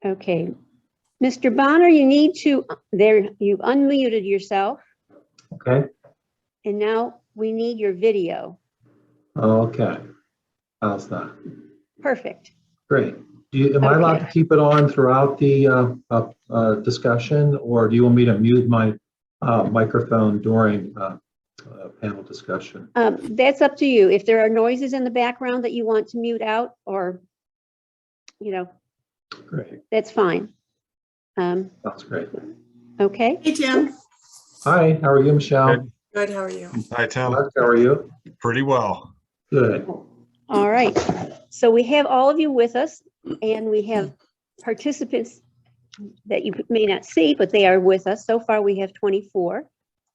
Okay. Mr. Bonner, you need to, you've unmuted yourself, Okay. and now we need your video. Okay. How's that? Perfect. Great. Am I allowed to Okay. keep it on throughout the discussion, or do you want me to mute my microphone during panel discussion? That's up to you. If there are noises in the background that you want to mute out, or, Great. that's fine. Sounds great. Okay. Hey, Tim. Hi, how are you, Michelle? Good. How are you? Hi, Tim. Mark, how are you? Pretty well. Good. All right. So we have all of you with us, and we have participants that you may not see, but they are with us. So far, we have 24,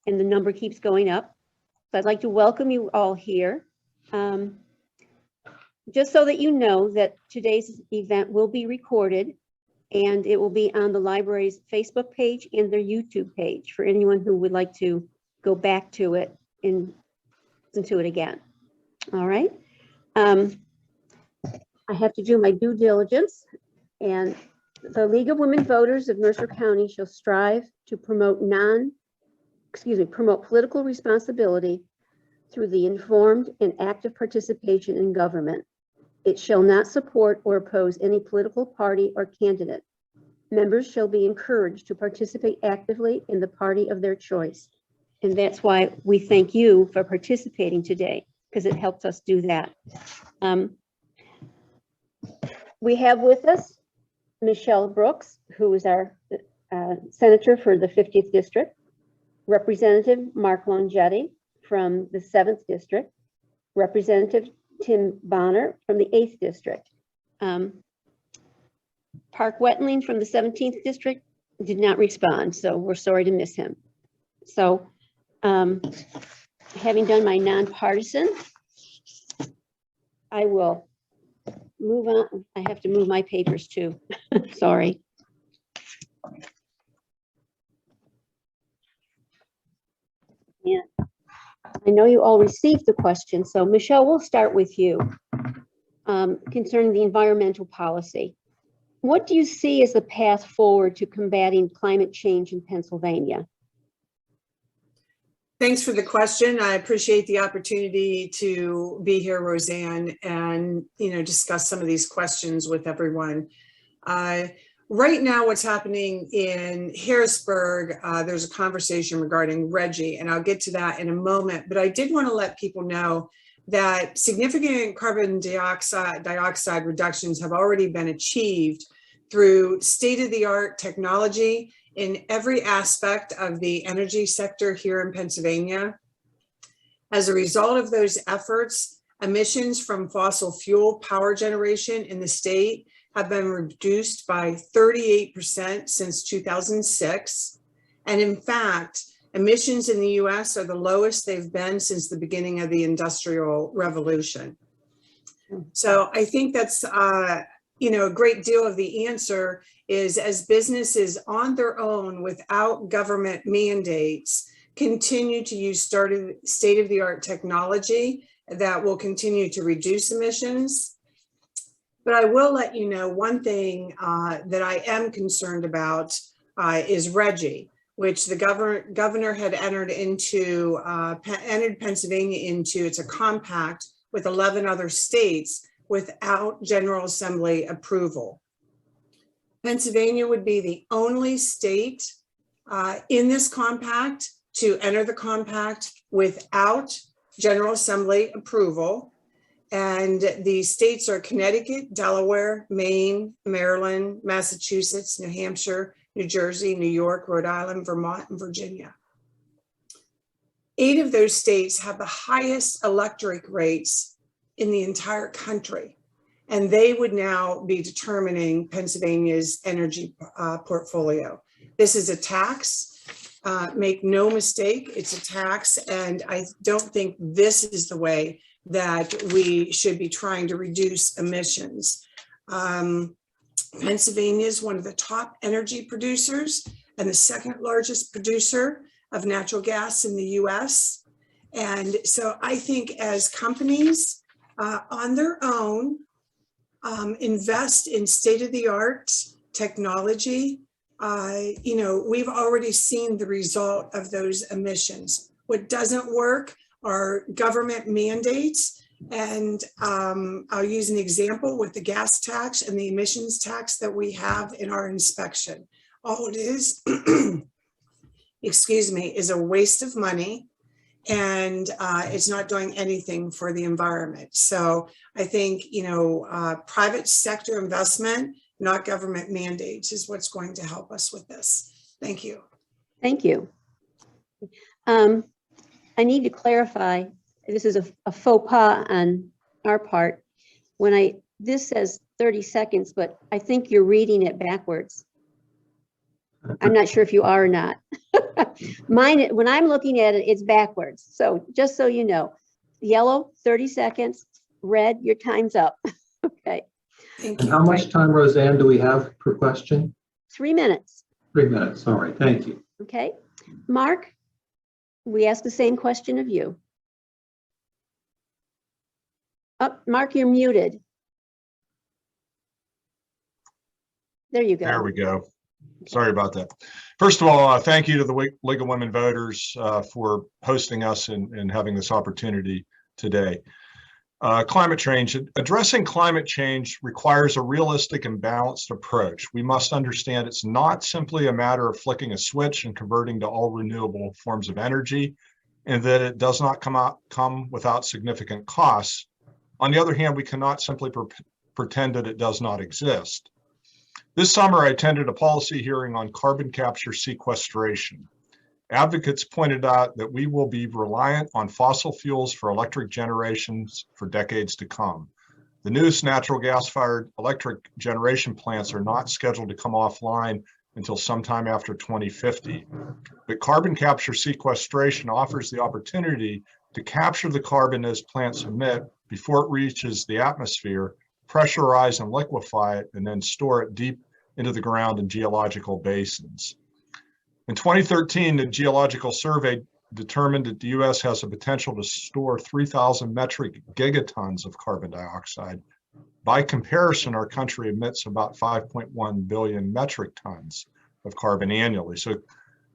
and the number keeps going up. So I'd like to welcome you all here. Just so that you know that today's event will be recorded, and it will be on the library's Facebook page and their YouTube page for anyone who would like to go back to it and listen to it again. All right. I have to do my due diligence, and the League of Women Voters of Mercer County shall strive to promote political responsibility through the informed and active participation in government. It shall not support or oppose any political party or candidate. Members shall be encouraged to participate actively in the party of their choice. And that's why we thank you for participating today, because it helps us do that. We have with us Michelle Brooks, who is our senator for the 50th District, Representative Mark Longetti from the 7th District, Representative Tim Bonner from the 8th District. Park Wetling from the 17th District did not respond, so we're sorry to miss him. So having done my nonpartisan, I will move on. I have to move my papers too. Sorry. Yeah. I know you all received the question, so Michelle, we'll start with you concerning the environmental policy. What do you see as the path forward to combating climate change in Pennsylvania? Thanks for the question. I appreciate the opportunity to be here, Roseanne, and discuss some of these questions with everyone. Right now, what's happening in Harrisburg, there's a conversation regarding RGGI, and I'll get to that in a moment. But I did want to let people know that significant carbon dioxide reductions have already been achieved through state-of-the-art technology in every aspect of the energy sector here in Pennsylvania. As a result of those efforts, emissions from fossil fuel power generation in the state have been reduced by 38% since 2006. And in fact, emissions in the US are the lowest they've been since the beginning of the Industrial Revolution. So I think that's a great deal of the answer is as businesses on their own without government mandates continue to use state-of-the-art technology that will continue to reduce emissions. But I will let you know one thing that I am concerned about is RGGI, which the governor had entered Pennsylvania into. It's a compact with 11 other states without General Assembly approval. Pennsylvania would be the only state in this compact to enter the compact without General Assembly approval. And the states are Connecticut, Delaware, Maine, Maryland, Massachusetts, New Hampshire, New Jersey, New York, Rhode Island, Vermont, and Virginia. 8 of those states have the highest electric rates in the entire country. And they would now be determining Pennsylvania's energy portfolio. This is a tax. Make no mistake, it's a tax. And I don't think this is the way that we should be trying to reduce emissions. Pennsylvania is one of the top energy producers and the second largest producer of natural gas in the US. And so I think as companies on their own invest in state-of-the-art technology, we've already seen the result of those emissions. What doesn't work are government mandates. And I'll use an example with the gas tax and the emissions tax that we have in our inspection. All it is, excuse me, is a waste of money, and it's not doing anything for the environment. So I think, private sector investment, not government mandates, is what's going to help us with this. Thank you. Thank you. I need to clarify, this is a faux pas on our part. This says 30 seconds, but I think you're reading it backwards. I'm not sure if you are or not. Mine, when I'm looking at it, it's backwards. So just so you know, yellow, 30 seconds, red, your time's up. Okay. Thank And you. how much time, Roseanne, do we have per question? 3 minutes. 3 minutes. All right. Thank you. Okay. Mark, we asked the same question of you. Oh, Mark, you're muted. There you go. There we go. Sorry about that. First of all, thank you to the League of Women Voters for hosting us and having this opportunity today. Climate change. Addressing climate change requires a realistic and balanced approach. We must understand it's not simply a matter of flicking a switch and converting to all renewable forms of energy, and that it does not come without significant costs. On the other hand, we cannot simply pretend that it does not exist. This summer, I attended a policy hearing on carbon capture sequestration. Advocates pointed out that we will be reliant on fossil fuels for electric generations for decades to come. The newest natural gas-fired electric generation plants are not scheduled to come offline until sometime after 2050. But carbon capture sequestration offers the opportunity to capture the carbon as plants emit before it reaches the atmosphere, pressurize and liquefy it, and then store it deep into the ground in geological basins. In 2013, the Geological Survey determined that the U.S. has the potential to store 3,000 metric gigatons of carbon dioxide. By comparison, our country emits about 5.1 billion metric tons of carbon annually. So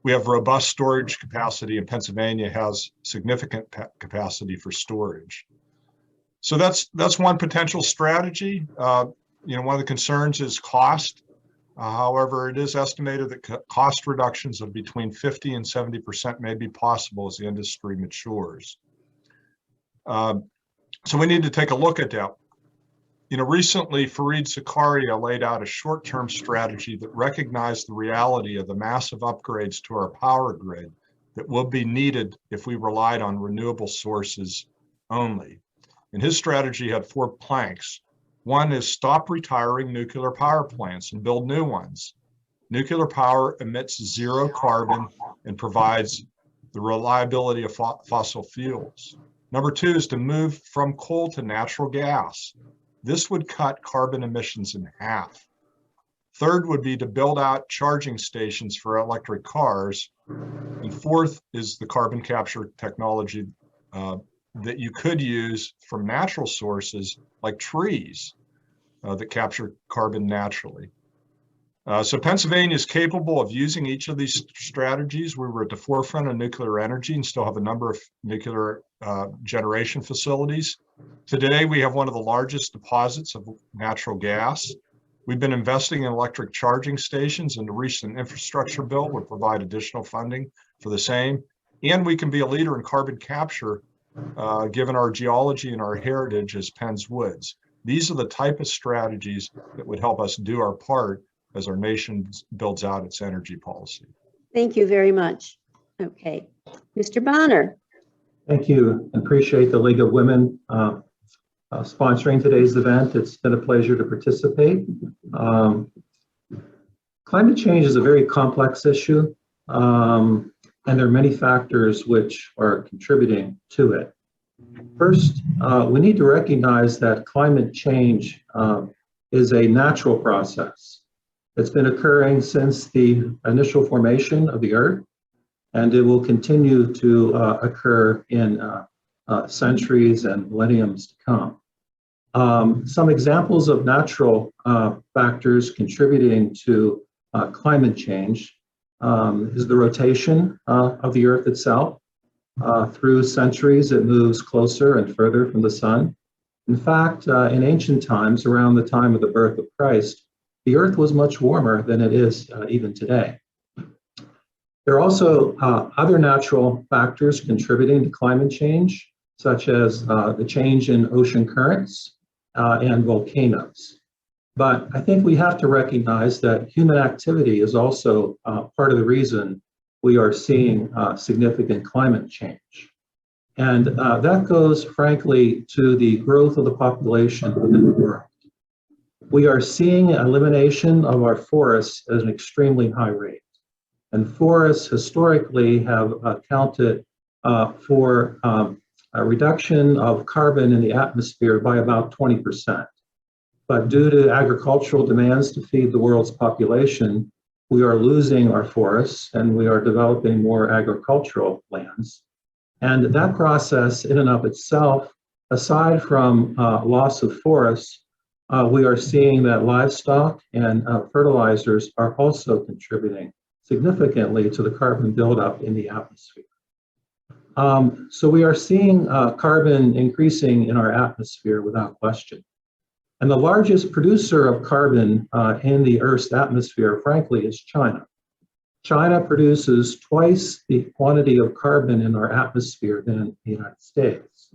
we have robust storage capacity, and Pennsylvania has significant capacity for storage. So that's one potential strategy. One of the concerns is cost. However, it is estimated that cost reductions of between 50 and 70% may be possible as the industry matures. So we need to take a look at that. Recently, Fareed Zakaria laid out a short-term strategy that recognized the reality of the massive upgrades to our power grid that will be needed if we relied on renewable sources only. And his strategy had 4 planks. One is stop retiring nuclear power plants and build new ones. Nuclear power emits 0 carbon and provides the reliability of fossil fuels. Number 2 is to move from coal to natural gas. This would cut carbon emissions in half. Third would be to build out charging stations for electric cars. And fourth is the carbon capture technology that you could use from natural sources like trees that capture carbon naturally. So Pennsylvania is capable of using each of these strategies. We were at the forefront of nuclear energy and still have a number of nuclear generation facilities. Today, we have one of the largest deposits of natural gas. We've been investing in electric charging stations, and the recent infrastructure bill would provide additional funding for the same. And we can be a leader in carbon capture given our geology and our heritage as Penn's Woods. These are the type of strategies that would help us do our part as our nation builds out its energy policy. Thank you very much. Okay. Mr. Bonner. Thank you. Appreciate the League of Women sponsoring today's event. It's been a pleasure to participate. Climate change is a very complex issue, and there are many factors which are contributing to it. First, we need to recognize that climate change is a natural process. It's been occurring since the initial formation of the Earth, and it will continue to occur in centuries and millenniums to come. Some examples of natural factors contributing to climate change is the rotation of the Earth itself. Through centuries, it moves closer and further from the sun. In fact, in ancient times, around the time of the birth of Christ, the Earth was much warmer than it is even today. There are also other natural factors contributing to climate change, such as the change in ocean currents and volcanoes. But I think we have to recognize that human activity is also part of the reason we are seeing significant climate change. And that goes, frankly, to the growth of the population within the world. We are seeing elimination of our forests at an extremely high rate. And forests historically have accounted for a reduction of carbon in the atmosphere by about 20%. But due to agricultural demands to feed the world's population, we are losing our forests and we are developing more agricultural lands. And that process in and of itself, aside from loss of forests, we are seeing that livestock and fertilizers are also contributing significantly to the carbon buildup in the atmosphere. So we are seeing carbon increasing in our atmosphere without question. And the largest producer of carbon in the Earth's atmosphere, frankly, is China. China produces twice the quantity of carbon in our atmosphere than the United States.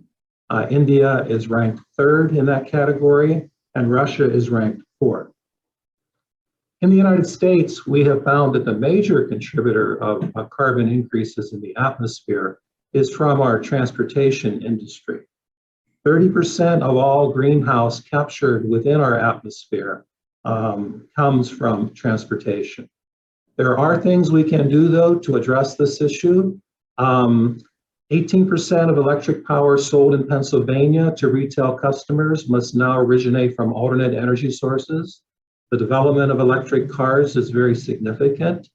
India is ranked third in that category, and Russia is ranked fourth. In the United States, we have found that the major contributor of carbon increases in the atmosphere is from our transportation industry. 30% of all greenhouse captured within our atmosphere comes from transportation. There are things we can do, though, to address this issue. 18% of electric power sold in Pennsylvania to retail customers must now originate from alternate energy sources. The development of electric cars is very significant.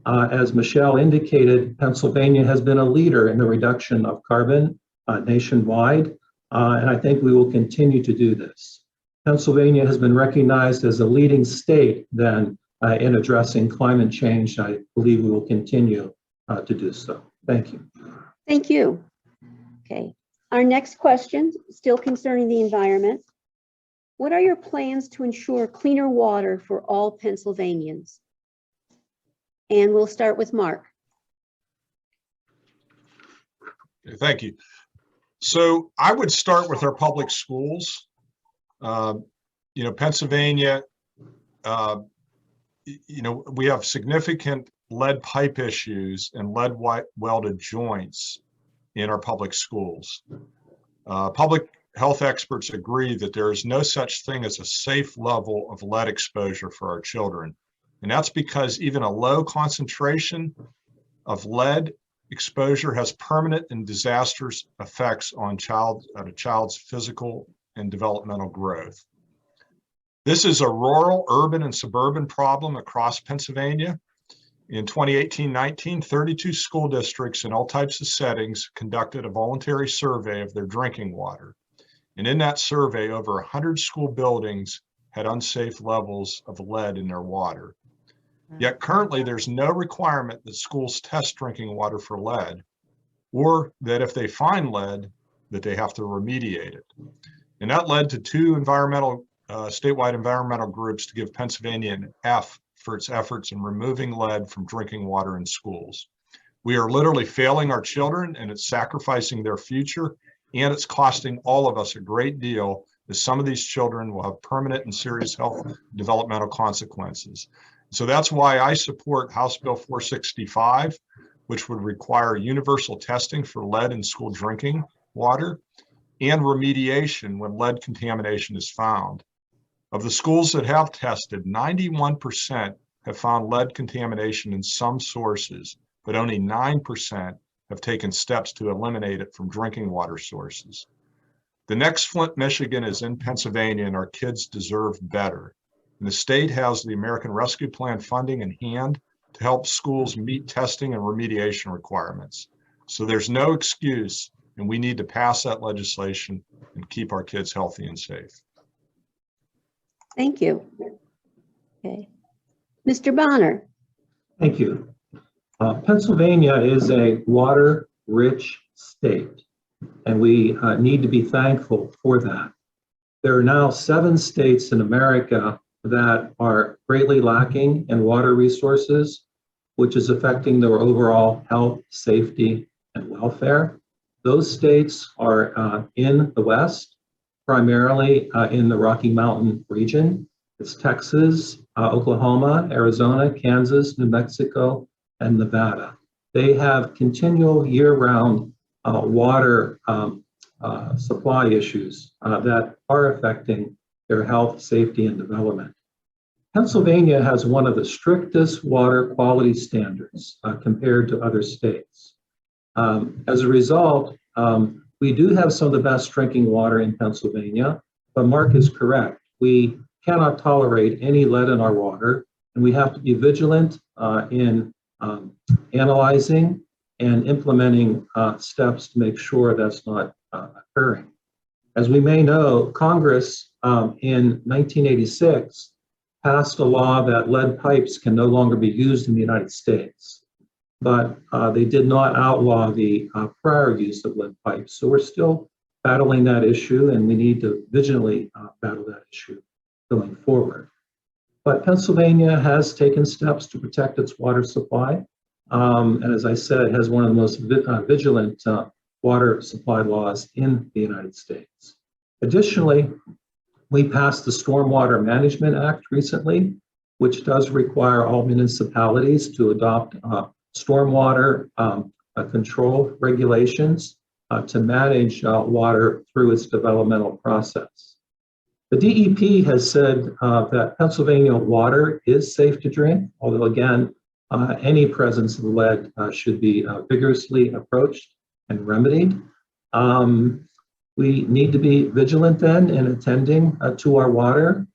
As Michelle indicated, Pennsylvania has been a leader in the reduction of carbon nationwide, and I think we will continue to do this. Pennsylvania has been recognized as a leading state then in addressing climate change. I believe we will continue to do so. Thank you. Thank you. Okay, our next question, still concerning the environment. What are your plans to ensure cleaner water for all Pennsylvanians? And we'll start with Mark. Thank you. So I would start with our public schools. Pennsylvania, we have significant lead pipe issues and lead welded joints in our public schools. Public health experts agree that there is no such thing as a safe level of lead exposure for our children. And that's because even a low concentration of lead exposure has permanent and disastrous effects on a child's physical and developmental growth. This is a rural, urban, and suburban problem across Pennsylvania. In 2018-19, 32 school districts in all types of settings conducted a voluntary survey of their drinking water. And in that survey, over 100 school buildings had unsafe levels of lead in their water. Yet currently, there's no requirement that schools test drinking water for lead, or that if they find lead, that they have to remediate it. And that led to two statewide environmental groups to give Pennsylvania an F for its efforts in removing lead from drinking water in schools. We are literally failing our children, and it's sacrificing their future, and it's costing all of us a great deal, as some of these children will have permanent and serious health developmental consequences. So that's why I support House Bill 465, which would require universal testing for lead in school drinking water and remediation when lead contamination is found. Of the schools that have tested, 91% have found lead contamination in some sources, but only 9% have taken steps to eliminate it from drinking water sources. The next Flint, Michigan is in Pennsylvania, and our kids deserve better. And the state has the American Rescue Plan funding in hand to help schools meet testing and remediation requirements. So there's no excuse and we need to pass that legislation and keep our kids healthy and safe. Thank you. Okay. Mr. Bonner. Thank you. Pennsylvania is a water-rich state, and we need to be thankful for that. There are now 7 states in America that are greatly lacking in water resources, which is affecting their overall health, safety, and welfare. Those states are in the West, primarily in the Rocky Mountain region. It's Texas, Oklahoma, Arizona, Kansas, New Mexico, and Nevada. They have continual year-round water supply issues that are affecting their health, safety, and development. Pennsylvania has one of the strictest water quality standards compared to other states. As a result, we do have some of the best drinking water in Pennsylvania, but Mark is correct. We cannot tolerate any lead in our water, and we have to be vigilant in analyzing and implementing steps to make sure that's not occurring. As we may know, Congress in 1986 passed a law that lead pipes can no longer be used in the United States, but they did not outlaw the prior use of lead pipes. So we're still battling that issue, and we need to vigilantly battle that issue going forward. But Pennsylvania has taken steps to protect its water supply. And as I said, it has one of the most vigilant water supply laws in the United States. Additionally, we passed the Stormwater Management Act recently, which does require all municipalities to adopt stormwater control regulations to manage water through its developmental process. The DEP has said that Pennsylvania water is safe to drink, although again, any presence of lead should be vigorously approached and remedied. We need to be vigilant then in attending to our water.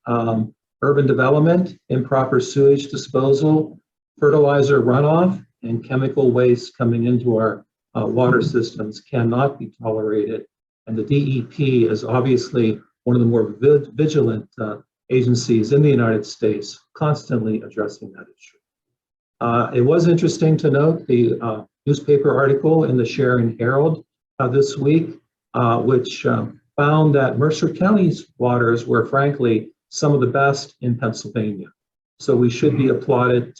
Urban development, improper sewage disposal, fertilizer runoff, and chemical waste coming into our water systems cannot be tolerated. And the DEP is obviously one of the more vigilant agencies in the United States, constantly addressing that issue. It was interesting to note the newspaper article in the Sharon Herald this week, which found that Mercer County's waters were frankly some of the best in Pennsylvania. So we should be applauded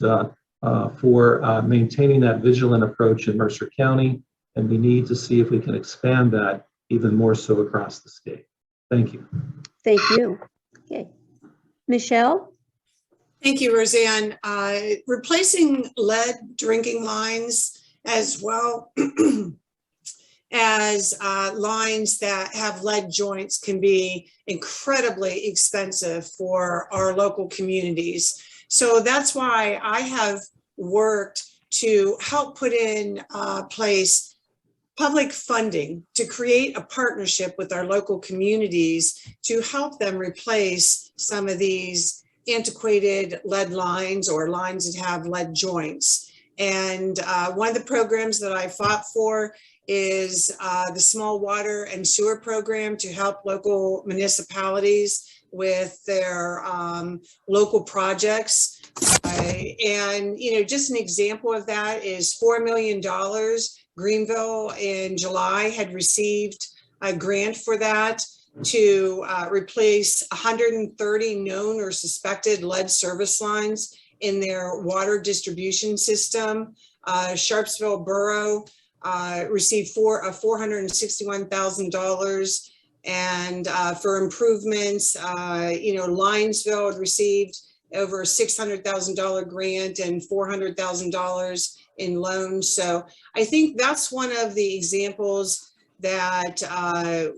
for maintaining that vigilant approach in Mercer County, and we need to see if we can expand that even more so across the state. Thank you. Thank you. Okay. Michelle? Thank you, Roseanne. Replacing lead drinking lines as well as lines that have lead joints can be incredibly expensive for our local communities. So that's why I have worked to help put in place public funding to create a partnership with our local communities to help them replace some of these antiquated lead lines or lines that have lead joints. And one of the programs that I fought for is the Small Water and Sewer Program to help local municipalities with their local projects. And, you know, just an example of that is $4 million. Greenville in July had received a grant for that to replace 130 known or suspected lead service lines in their water distribution system. Sharpsville Borough received $461,000, and for improvements, you know, Linesville had received over a $600,000 grant and $400,000 in loans. So I think that's one of the examples that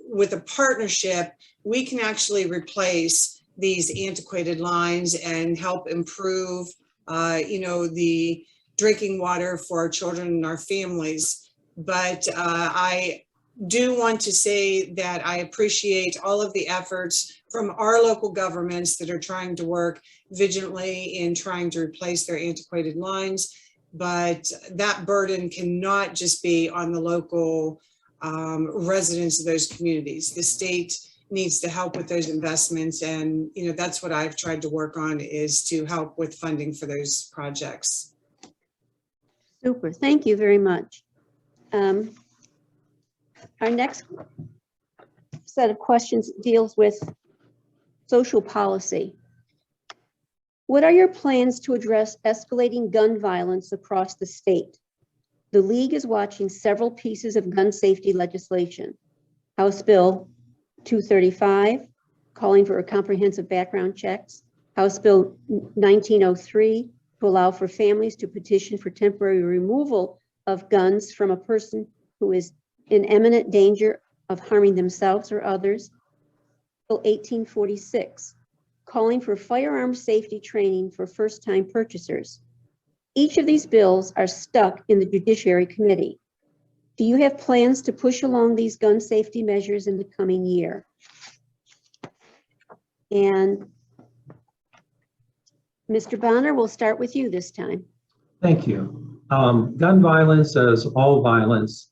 with a partnership, we can actually replace these antiquated lines and help improve, you know, the drinking water for our children and our families. But I do want to say that I appreciate all of the efforts from our local governments that are trying to work vigilantly in trying to replace their antiquated lines. But that burden cannot just be on the local residents of those communities. The state needs to help with those investments, and that's what I've tried to work on, is to help with funding for those projects. Super, thank you very much. Our next set of questions deals with social policy. What are your plans to address escalating gun violence across the state? The League is watching several pieces of gun safety legislation. House Bill 235, calling for a comprehensive background checks. House Bill 1903, to allow for families to petition for temporary removal of guns from a person who is in imminent danger of harming themselves or others. Bill 1846, calling for firearm safety training for first-time purchasers. Each of these bills are stuck in the Judiciary Committee. Do you have plans to push along these gun safety measures in the coming year? And Mr. Bonner, we'll start with you this time. Thank you. Gun violence, as all violence,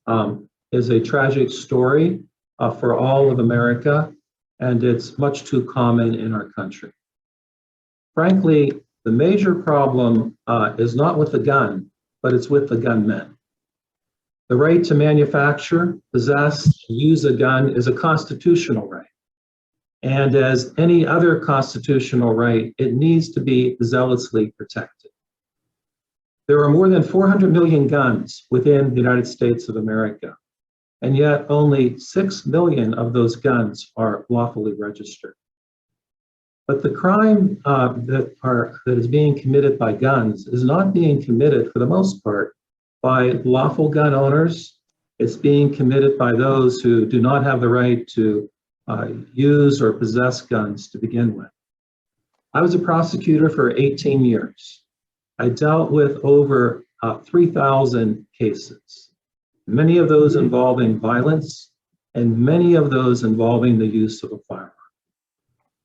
is a tragic story for all of America, and it's much too common in our country. Frankly, the major problem is not with the gun, but it's with the gunmen. The right to manufacture, possess, use a gun is a constitutional right. And as any other constitutional right, it needs to be zealously protected. There are more than 400 million guns within the United States of America, and yet only 6 million of those guns are lawfully registered. But the crime that is being committed by guns is not being committed, for the most part, by lawful gun owners. It's being committed by those who do not have the right to use or possess guns to begin with. I was a prosecutor for 18 years. I dealt with over 3,000 cases, many of those involving violence and many of those involving the use of a firearm.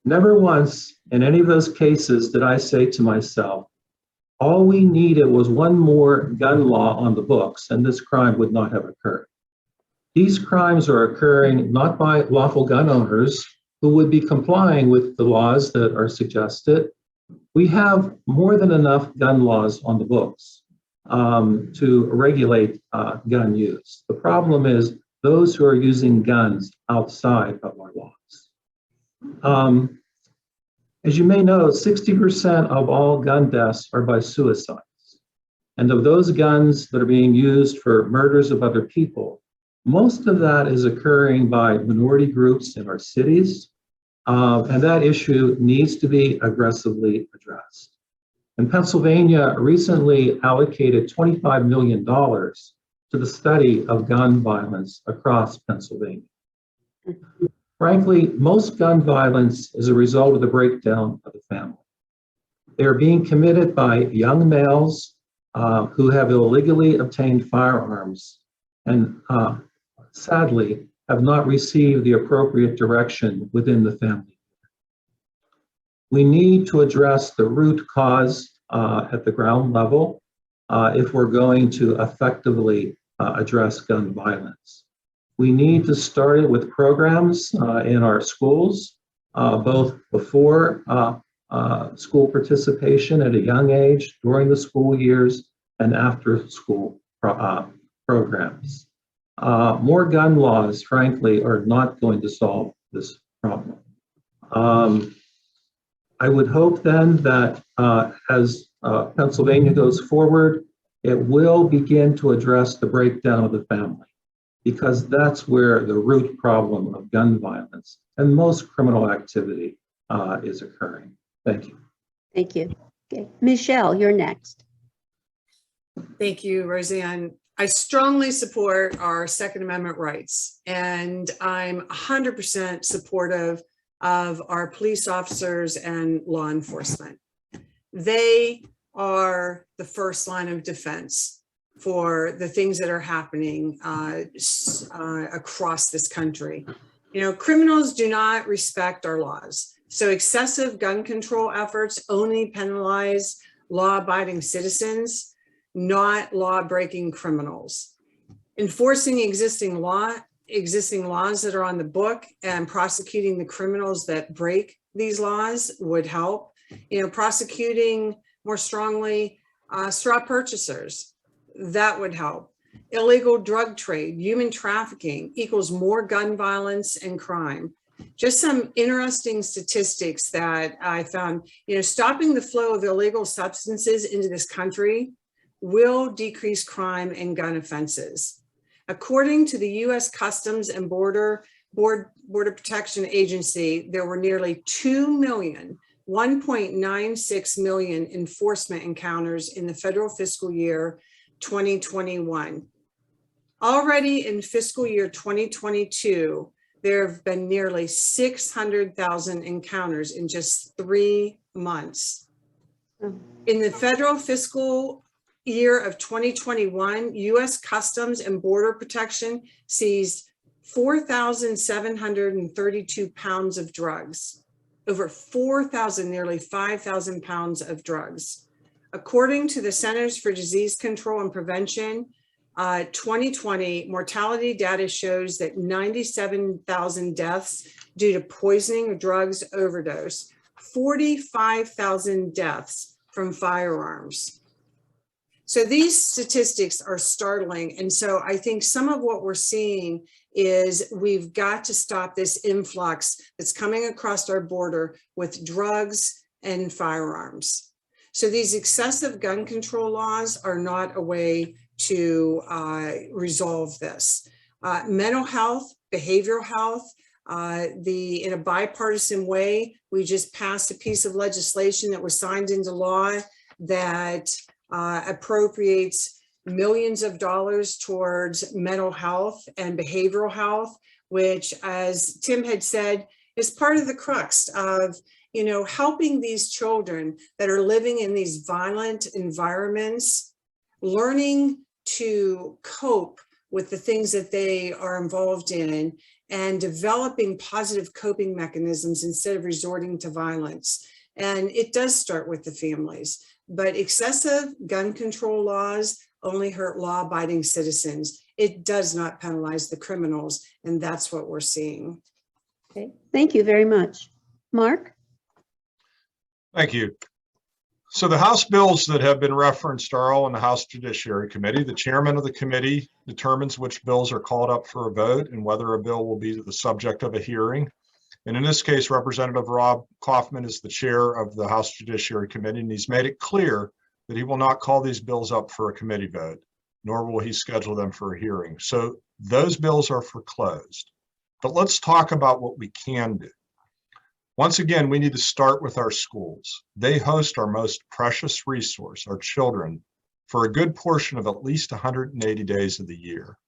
Never once in any of those cases did I say to myself, all we needed was one more gun law on the books and this crime would not have occurred. These crimes are occurring not by lawful gun owners who would be complying with the laws that are suggested. We have more than enough gun laws on the books to regulate gun use. The problem is those who are using guns outside of our laws. As you may know, 60% of all gun deaths are by suicides. And of those guns that are being used for murders of other people, most of that is occurring by minority groups in our cities, and that issue needs to be aggressively addressed. And Pennsylvania recently allocated $25 million to the study of gun violence across Pennsylvania. Frankly, most gun violence is a result of the breakdown of the family. They are being committed by young males who have illegally obtained firearms and sadly have not received the appropriate direction within the family. We need to address the root cause at the ground level if we're going to effectively address gun violence. We need to start it with programs in our schools, both before school participation at a young age, during the school years, and after school programs. More gun laws, frankly, are not going to solve this problem. I would hope then that as Pennsylvania goes forward, it will begin to address the breakdown of the family, because that's where the root problem of gun violence and most criminal activity is occurring. Thank you. Thank you. Okay, Michelle, you're next. Thank you, Roseanne. I strongly support our Second Amendment rights, and I'm 100% supportive of our police officers and law enforcement. They are the first line of defense for the things that are happening across this country. You know, criminals do not respect our laws. So excessive gun control efforts only penalize law-abiding citizens, not law-breaking criminals. Enforcing existing law existing laws that are on the book and prosecuting the criminals that break these laws would help. Prosecuting more strongly straw purchasers, that would help. Illegal drug trade, human trafficking equals more gun violence and crime. Just some interesting statistics that I found, stopping the flow of illegal substances into this country will decrease crime and gun offenses. According to the U.S. Customs and Border Protection Agency, there were nearly 1.96 million enforcement encounters in the federal fiscal year 2021. Already in fiscal year 2022, there have been nearly 600,000 encounters in just 3 months. In the federal fiscal year of 2021, U.S. Customs and Border Protection seized 4,732 pounds of drugs, over 4,000, nearly 5,000 pounds of drugs. According to the Centers for Disease Control and Prevention, 2020 mortality data shows that 97,000 deaths due to poisoning or drugs overdose, 45,000 deaths from firearms. So these statistics are startling. And so I think some of what we're seeing is we've got to stop this influx that's coming across our border with drugs and firearms. So these excessive gun control laws are not a way to resolve this. Mental health, behavioral health, in a bipartisan way, we just passed a piece of legislation that was signed into law that appropriates millions of dollars towards mental health and behavioral health, which, as Tim had said, is part of the crux of helping these children that are living in these violent environments, learning to cope with the things that they are involved in and developing positive coping mechanisms instead of resorting to violence. And it does start with the families, but excessive gun control laws only hurt law-abiding citizens. It does not penalize the criminals, and that's what we're seeing. Okay, thank you very much. Mark? Thank you. So the House bills that have been referenced are all in the House Judiciary Committee. The chairman of the committee determines which bills are called up for a vote and whether a bill will be the subject of a hearing. And in this case, Representative Rob Kaufman is the chair of the House Judiciary Committee, and he's made it clear that he will not call these bills up for a committee vote, nor will he schedule them for a hearing. So those bills are foreclosed. But let's talk about what we can do. Once again, we need to start with our schools. They host our most precious resource, our children, for a good portion of at least 180 days of the year.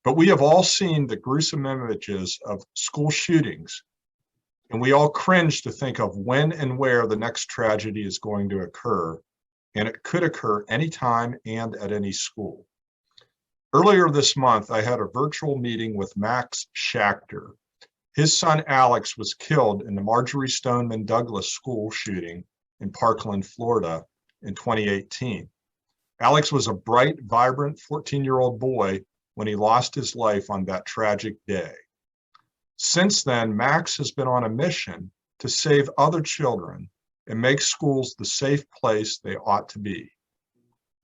But we have all seen the gruesome images of school shootings, and we all cringe to think of when and where the next tragedy is going to occur, and it could occur anytime and at any school. Earlier this month, I had a virtual meeting with Max Schachter. His son Alex was killed in the Marjorie Stoneman Douglas school shooting in Parkland, Florida in 2018. Alex was a bright, vibrant 14-year-old boy when he lost his life on that tragic day. Since then, Max has been on a mission to save other children and make schools the safe place they ought to be.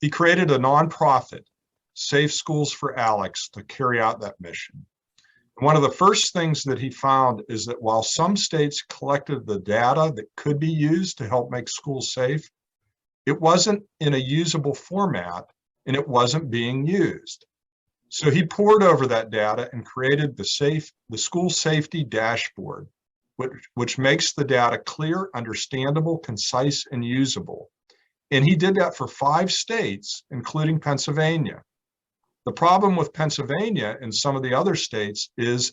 He created a nonprofit, Safe Schools for Alex, to carry out that mission. One of the first things that he found is that while some states collected the data that could be used to help make schools safe, it wasn't in a usable format and it wasn't being used. So he pored over that data and created the school safety dashboard, which makes the data clear, understandable, concise, and usable. And he did that for 5 states, including Pennsylvania. The problem with Pennsylvania and some of the other states is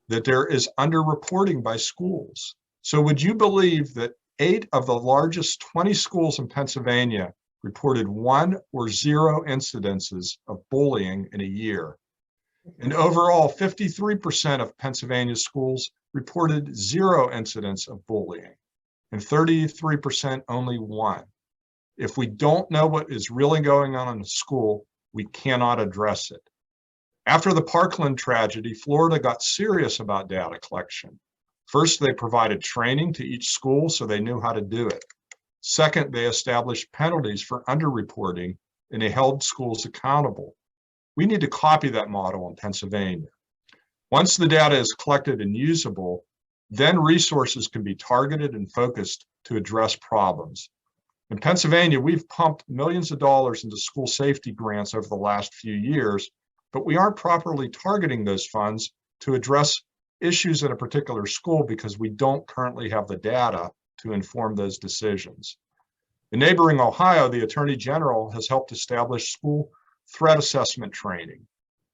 that there is underreporting by schools. So would you believe that 8 of the largest 20 schools in Pennsylvania reported 1 or 0 incidences of bullying in a year? And overall, 53% of Pennsylvania schools reported 0 incidents of bullying, and 33% only 1. If we don't know what is really going on in the school, we cannot address it. After the Parkland tragedy, Florida got serious about data collection. First, they provided training to each school so they knew how to do it. Second, they established penalties for underreporting and they held schools accountable. We need to copy that model in Pennsylvania. Once the data is collected and usable, then resources can be targeted and focused to address problems. In Pennsylvania, we've pumped millions of dollars into school safety grants over the last few years, but we aren't properly targeting those funds to address issues in a particular school because we don't currently have the data to inform those decisions. In neighboring Ohio, the Attorney General has helped establish school threat assessment training.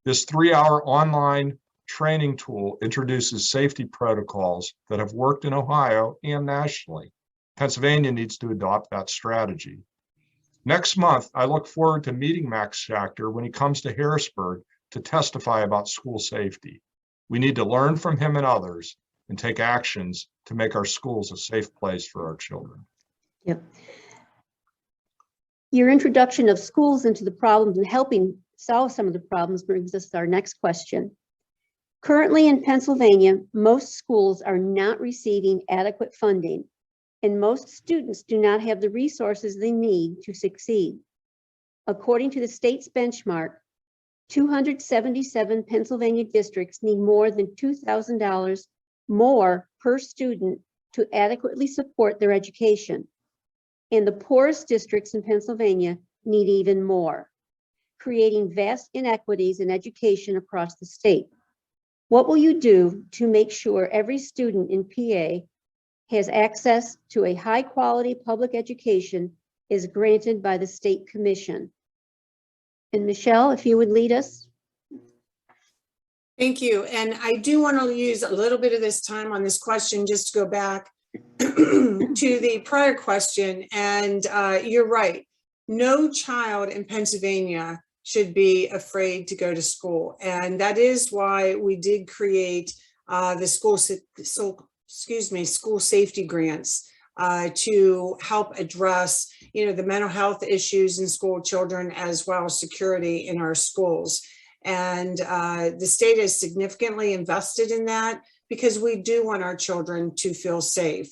This 3-hour online training tool introduces safety protocols that have worked in Ohio and nationally. Pennsylvania needs to adopt that strategy. Next month, I look forward to meeting Max Schachter when he comes to Harrisburg to testify about school safety. We need to learn from him and others and take actions to make our schools a safe place for our children. Yep. Your introduction of schools into the problems and helping solve some of the problems brings us to our next question. Currently in Pennsylvania, most schools are not receiving adequate funding, and most students do not have the resources they need to succeed. According to the state's benchmark, 277 Pennsylvania districts need more than $2,000 more per student to adequately support their education. And the poorest districts in Pennsylvania need even more, creating vast inequities in education across the state. What will you do to make sure every student in PA has access to a high-quality public education as granted by the State Commission? And Michelle, if you would lead us. Thank you. And I do want to use a little bit of this time on this question just to go back to the prior question. And you're right. No child in Pennsylvania should be afraid to go to school. And that is why we did create the school safety grants to help address, the mental health issues in school children, as well as security in our schools. And the state has significantly invested in that because we do want our children to feel safe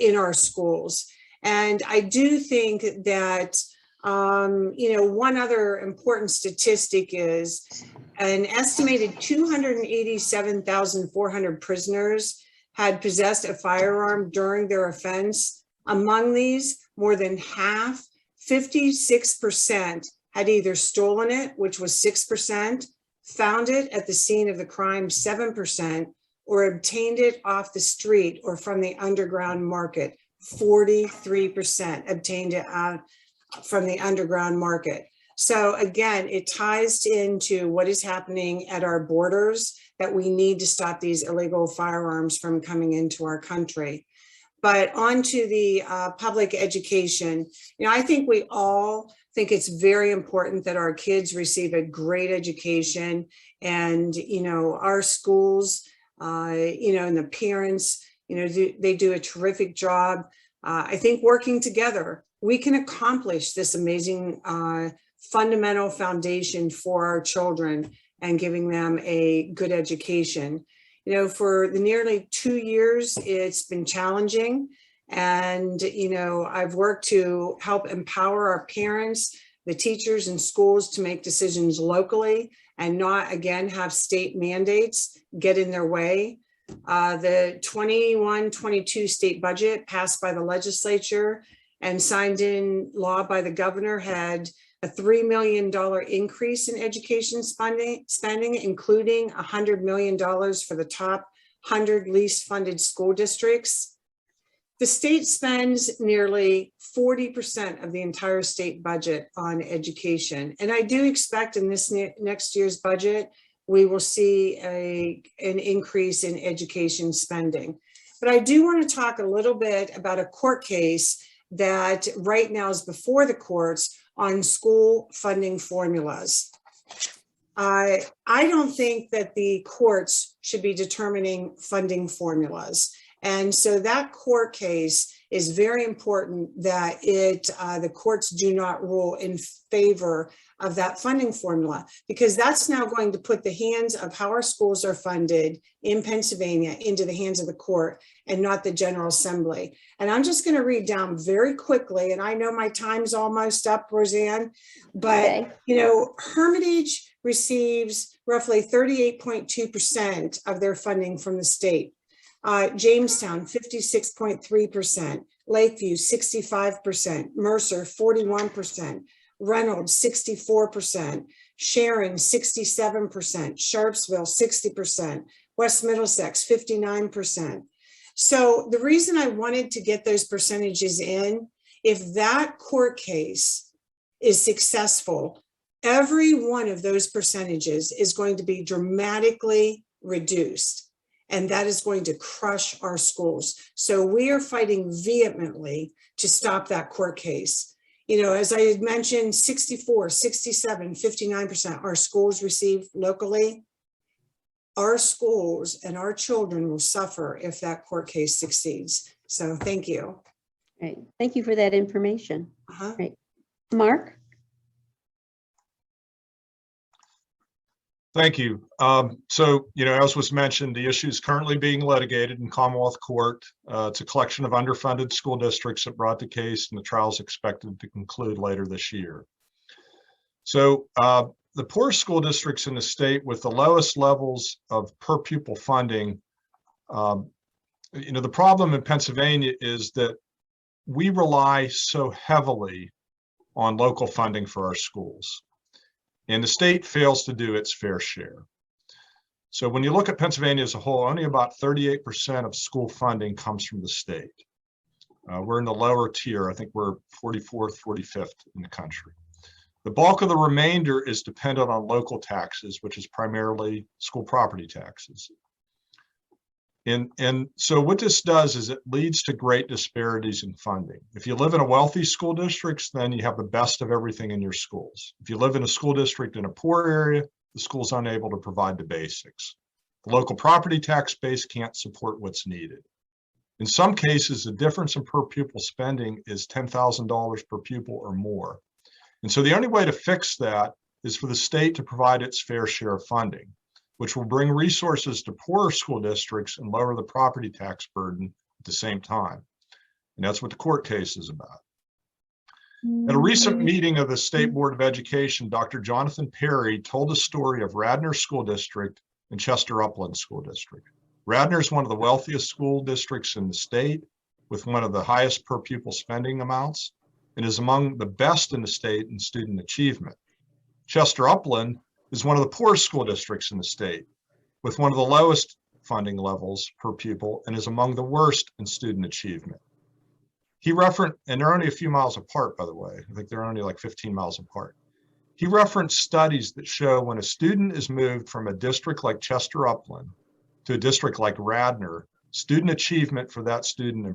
in our schools. And I do think that, one other important statistic is an estimated 287,400 prisoners had possessed a firearm during their offense. Among these, more than half, 56%, had either stolen it, which was 6%, found it at the scene of the crime, 7%, or obtained it off the street or from the underground market, 43% obtained it from the underground market. So again, it ties into what is happening at our borders, that we need to stop these illegal firearms from coming into our country. But on to the public education, I think we all think it's very important that our kids receive a great education, and our schools, and the parents, they do a terrific job. I think working together, we can accomplish this amazing fundamental foundation for our children and giving them a good education. For the nearly 2 years, it's been challenging. And, I've worked to help empower our parents, the teachers and schools to make decisions locally and not, again, have state mandates get in their way. The 21-22 state budget passed by the legislature and signed in law by the governor had a $3 million increase in education spending, including $100 million for the top 100 least funded school districts. The state spends nearly 40% of the entire state budget on education. And I do expect in this next year's budget, we will see an increase in education spending. But I do want to talk a little bit about a court case that right now is before the courts on school funding formulas. I don't think that the courts should be determining funding formulas. And so that court case is very important that the courts do not rule in favor of that funding formula, because that's now going to put the hands of how our schools are funded in Pennsylvania into the hands of the court and not the General Assembly. And I'm just going to read down very quickly, and I know my time's almost up, Roseanne, but Okay. Hermitage receives roughly 38.2% of their funding from the state. Jamestown, 56.3%, Lakeview, 65%, Mercer, 41%, Reynolds, 64%, Sharon, 67%, Sharpsville, 60%, West Middlesex, 59%. So the reason I wanted to get those percentages in, if that court case is successful, every one of those percentages is going to be dramatically reduced. And that is going to crush our schools. So we are fighting vehemently to stop that court case. As I had mentioned, 64, 67, 59% our schools receive locally. Our schools and our children will suffer if that court case succeeds. So thank you. Right. Thank you for that information. Uh-huh. Right. Mark? Thank you. So, as was mentioned, the issue is currently being litigated in Commonwealth Court. It's a collection of underfunded school districts that brought the case, and the trial is expected to conclude later this year. So the poorest school districts in the state with the lowest levels of per pupil funding, the problem in Pennsylvania is that we rely so heavily on local funding for our schools, and the state fails to do its fair share. So when you look at Pennsylvania as a whole, only about 38% of school funding comes from the state. We're in the lower tier. I think we're 44th, 45th in the country. The bulk of the remainder is dependent on local taxes, which is primarily school property taxes. And so what this does is it leads to great disparities in funding. If you live in a wealthy school district, then you have the best of everything in your schools. If you live in a school district in a poor area, the school's unable to provide the basics. The local property tax base can't support what's needed. In some cases, the difference in per pupil spending is $10,000 per pupil or more. And so the only way to fix that is for the state to provide its fair share of funding, which will bring resources to poorer school districts and lower the property tax burden at the same time. And that's what the court case is about. At a recent meeting of the State Board of Education, Dr. Jonathan Perry told the story of Radnor School District and Chester Upland School District. Radnor is one of the wealthiest school districts in the state with one of the highest per pupil spending amounts and is among the best in the state in student achievement. Chester Upland is one of the poorest school districts in the state with one of the lowest funding levels per pupil and is among the worst in student achievement. He referenced, and they're only a few miles apart, by the way. I think they're only like 15 miles apart. He referenced studies that show when a student is moved from a district like Chester Upland to a district like Radnor, student achievement for that student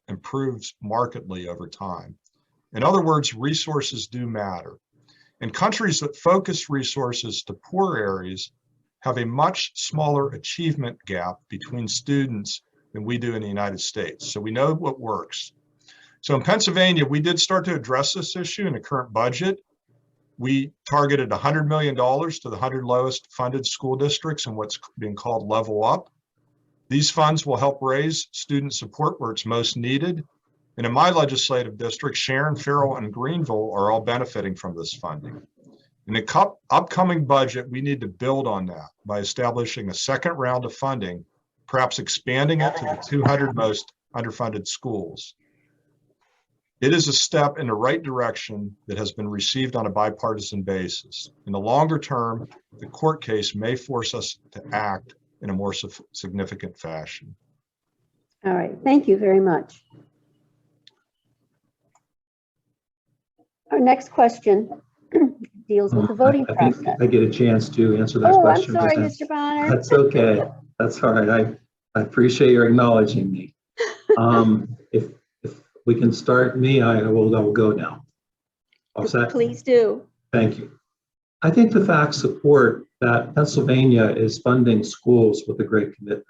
improves markedly over time. In other words, resources do matter. And countries that focus resources to poor areas have a much smaller achievement gap between students than we do in the United States. So we know what works. So in Pennsylvania, we did start to address this issue in the current budget. We targeted $100 million to the 100 lowest funded school districts in what's being called Level Up. These funds will help raise student support where it's most needed. And in my legislative district, Sharon, Farrell, and Greenville are all benefiting from this funding. In the upcoming budget, we need to build on that by establishing a second round of funding, perhaps expanding it to the 200 most underfunded schools. It is a step in the right direction that has been received on a bipartisan basis. In the longer term, the court case may force us to act in a more significant fashion. All right, thank you very much. Our next question deals with the voting I think process. I get a chance to answer that Oh, I'm question. sorry, Roseanne. Mr. Bonner. That's okay. That's all right. I appreciate your acknowledging me. If we can start me, I will go now. All set? Please do. Thank you. I think the facts support that Pennsylvania is funding schools with a great commitment.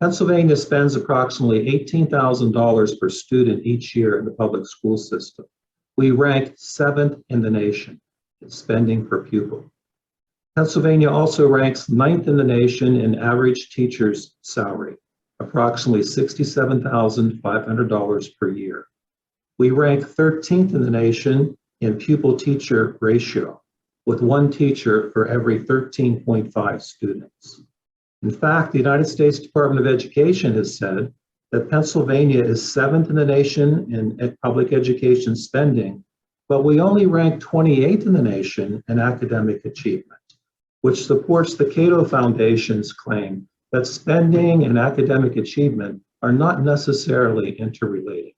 Pennsylvania spends approximately $18,000 per student each year in the public school system. We rank 7th in the nation in spending per pupil. Pennsylvania also ranks 9th in the nation in average teacher's salary, approximately $67,500 per year. We rank 13th in the nation in pupil-teacher ratio, with 1 teacher for every 13.5 students. In fact, the United States Department of Education has said that Pennsylvania is 7th in the nation in public education spending, but we only rank 28th in the nation in academic achievement, which supports the Cato Foundation's claim that spending and academic achievement are not necessarily interrelated.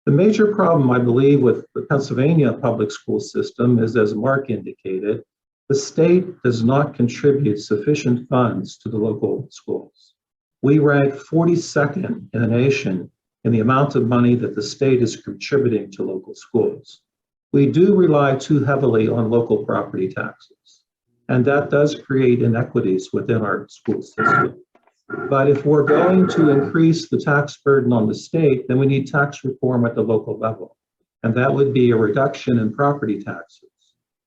The major problem, I believe, with the Pennsylvania public school system is, as Mark indicated, the state does not contribute sufficient funds to the local schools. We rank 42nd in the nation in the amount of money that the state is contributing to local schools. We do rely too heavily on local property taxes, and that does create inequities within our school system. But if we're going to increase the tax burden on the state, then we need tax reform at the local level. And that would be a reduction in property taxes,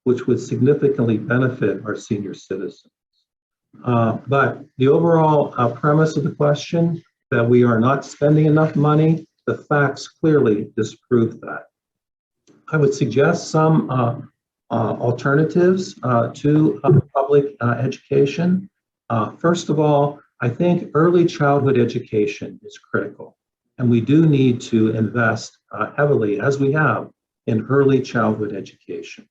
which would significantly benefit our senior citizens. But the overall premise of the question, that we are not spending enough money, the facts clearly disprove that. I would suggest some alternatives to public education. First of all, I think early childhood education is critical, and we do need to invest heavily, as we have, in early childhood education.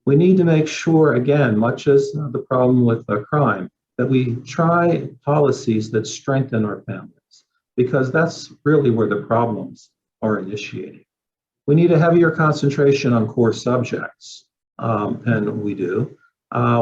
We need to make sure, again, much as the problem with crime, that we try policies that strengthen our families, because that's really where the problems are initiating. We need a heavier concentration on core subjects, and we do.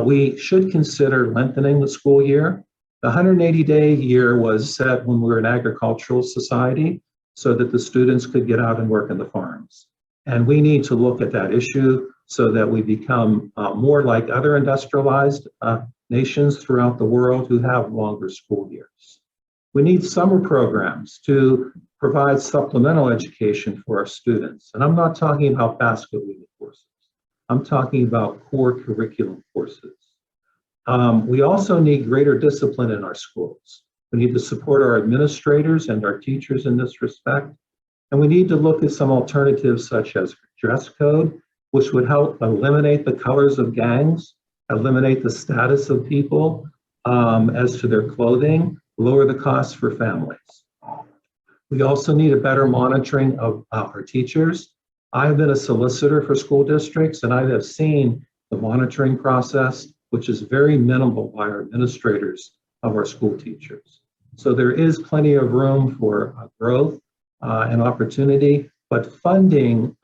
We should consider lengthening the school year. The 180-day year was set when we were an agricultural society so that the students could get out and work in the farms. And we need to look at that issue so that we become more like other industrialized nations throughout the world who have longer school years. We need summer programs to provide supplemental education for our students. And I'm not talking about basket weaving courses. I'm talking about core curriculum courses. We also need greater discipline in our schools. We need to support our administrators and our teachers in this respect. And we need to look at some alternatives such as dress code, which would help eliminate the colors of gangs, eliminate the status of people as to their clothing, lower the costs for families. We also need a better monitoring of our teachers. I've been a solicitor for school districts, and I have seen the monitoring process, which is very minimal by our administrators of our school teachers. So there is plenty of room for growth and opportunity, but funding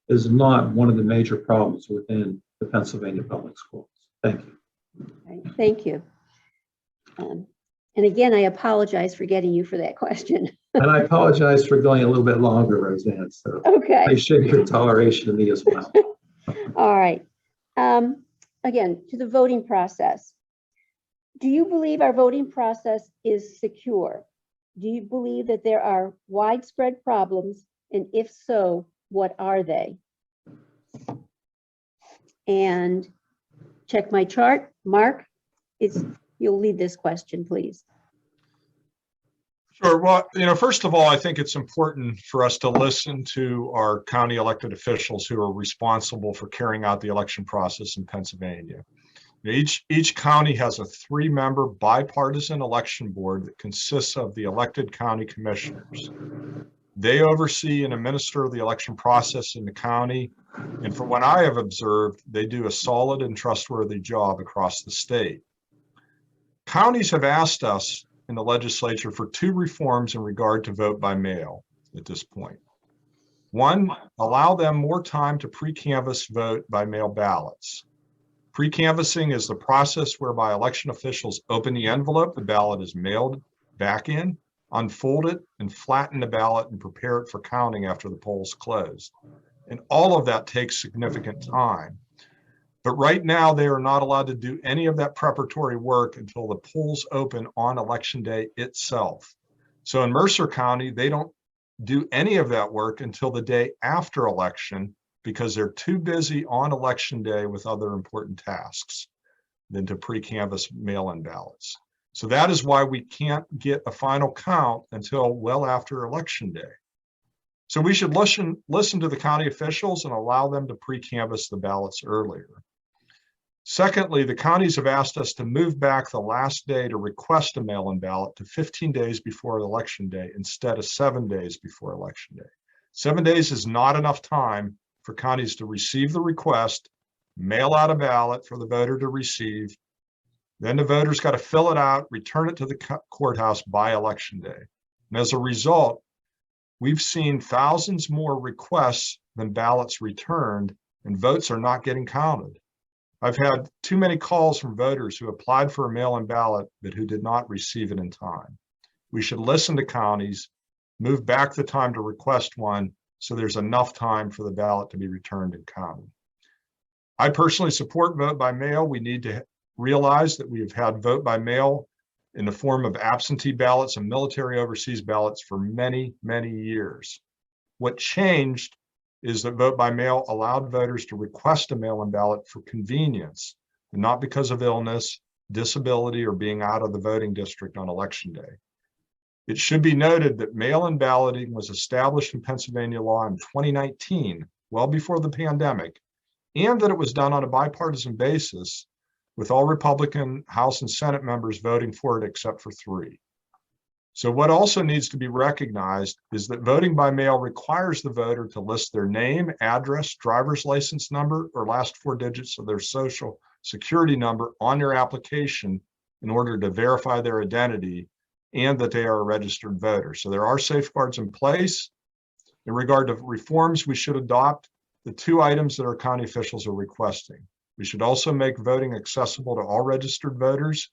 is not one of the major problems within the Pennsylvania public schools. Thank you. Right, thank you. And again, I apologize for getting you for that question. And I apologize for going a little bit longer, Roseanne, so Okay. I share your toleration of me as well. All right. Again, to the voting process. Do you believe our voting process is secure? Do you believe that there are widespread problems? And if so, what are they? And check my chart. Mark, you'll lead this question, please. Sure. Well, first of all, I think it's important for us to listen to our county elected officials who are responsible for carrying out the election process in Pennsylvania. Each county has a 3-member bipartisan election board that consists of the elected county commissioners. They oversee and administer the election process in the county. And from what I have observed, they do a solid and trustworthy job across the state. Counties have asked us in the legislature for 2 reforms in regard to vote by mail at this point. One, allow them more time to pre-canvass vote by mail ballots. Pre-canvassing is the process whereby election officials open the envelope the ballot is mailed back in, unfold it, and flatten the ballot and prepare it for counting after the polls close. And all of that takes significant time. But right now, they are not allowed to do any of that preparatory work until the polls open on election day itself. So in Mercer County, they don't do any of that work until the day after election because they're too busy on election day with other important tasks than to pre-canvass mail-in ballots. So that is why we can't get a final count until well after election day. So we should listen to the county officials and allow them to pre-canvass the ballots earlier. Secondly, the counties have asked us to move back the last day to request a mail-in ballot to 15 days before election day instead of 7 days before election day. 7 days is not enough time for counties to receive the request, mail out a ballot for the voter to receive. Then the voter's got to fill it out, return it to the courthouse by election day. And as a result, we've seen thousands more requests than ballots returned, and votes are not getting counted. I've had too many calls from voters who applied for a mail-in ballot but who did not receive it in time. We should listen to counties, move back the time to request one so there's enough time for the ballot to be returned and counted. I personally support vote by mail. We need to realize that we have had vote by mail in the form of absentee ballots and military overseas ballots for many, many years. What changed is that vote by mail allowed voters to request a mail-in ballot for convenience, and not because of illness, disability, or being out of the voting district on election day. It should be noted that mail-in balloting was established in Pennsylvania law in 2019, well before the pandemic, and that it was done on a bipartisan basis, with all Republican House and Senate members voting for it except for 3. So what also needs to be recognized is that voting by mail requires the voter to list their name, address, driver's license number, or last 4 digits of their social security number on their application in order to verify their identity and that they are a registered voter. So there are safeguards in place. In regard to reforms, we should adopt the 2 items that our county officials are requesting. We should also make voting accessible to all registered voters.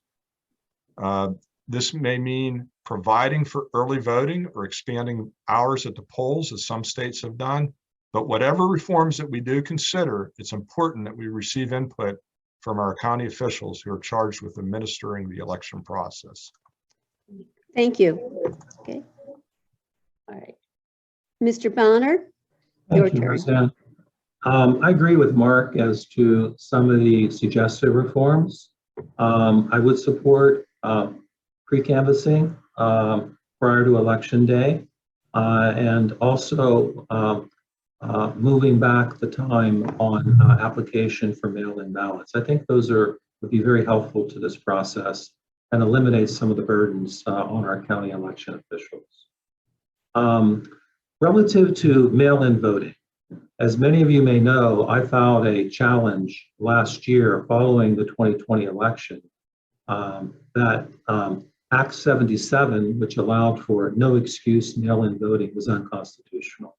This may mean providing for early voting or expanding hours at the polls, as some states have done. But whatever reforms that we do consider, it's important that we receive input from our county officials who are charged with administering the election process. Thank you. Okay. All right. Mr. Bonner, your Thank you, turn. Roseanne. I agree with Mark as to some of the suggested reforms. I would support pre-canvassing prior to election day, and also moving back the time on application for mail-in ballots. I think those would be very helpful to this process and eliminate some of the burdens on our county election officials. Relative to mail-in voting, as many of you may know, I filed a challenge last year following the 2020 election that Act 77, which allowed for no excuse mail-in voting, was unconstitutional.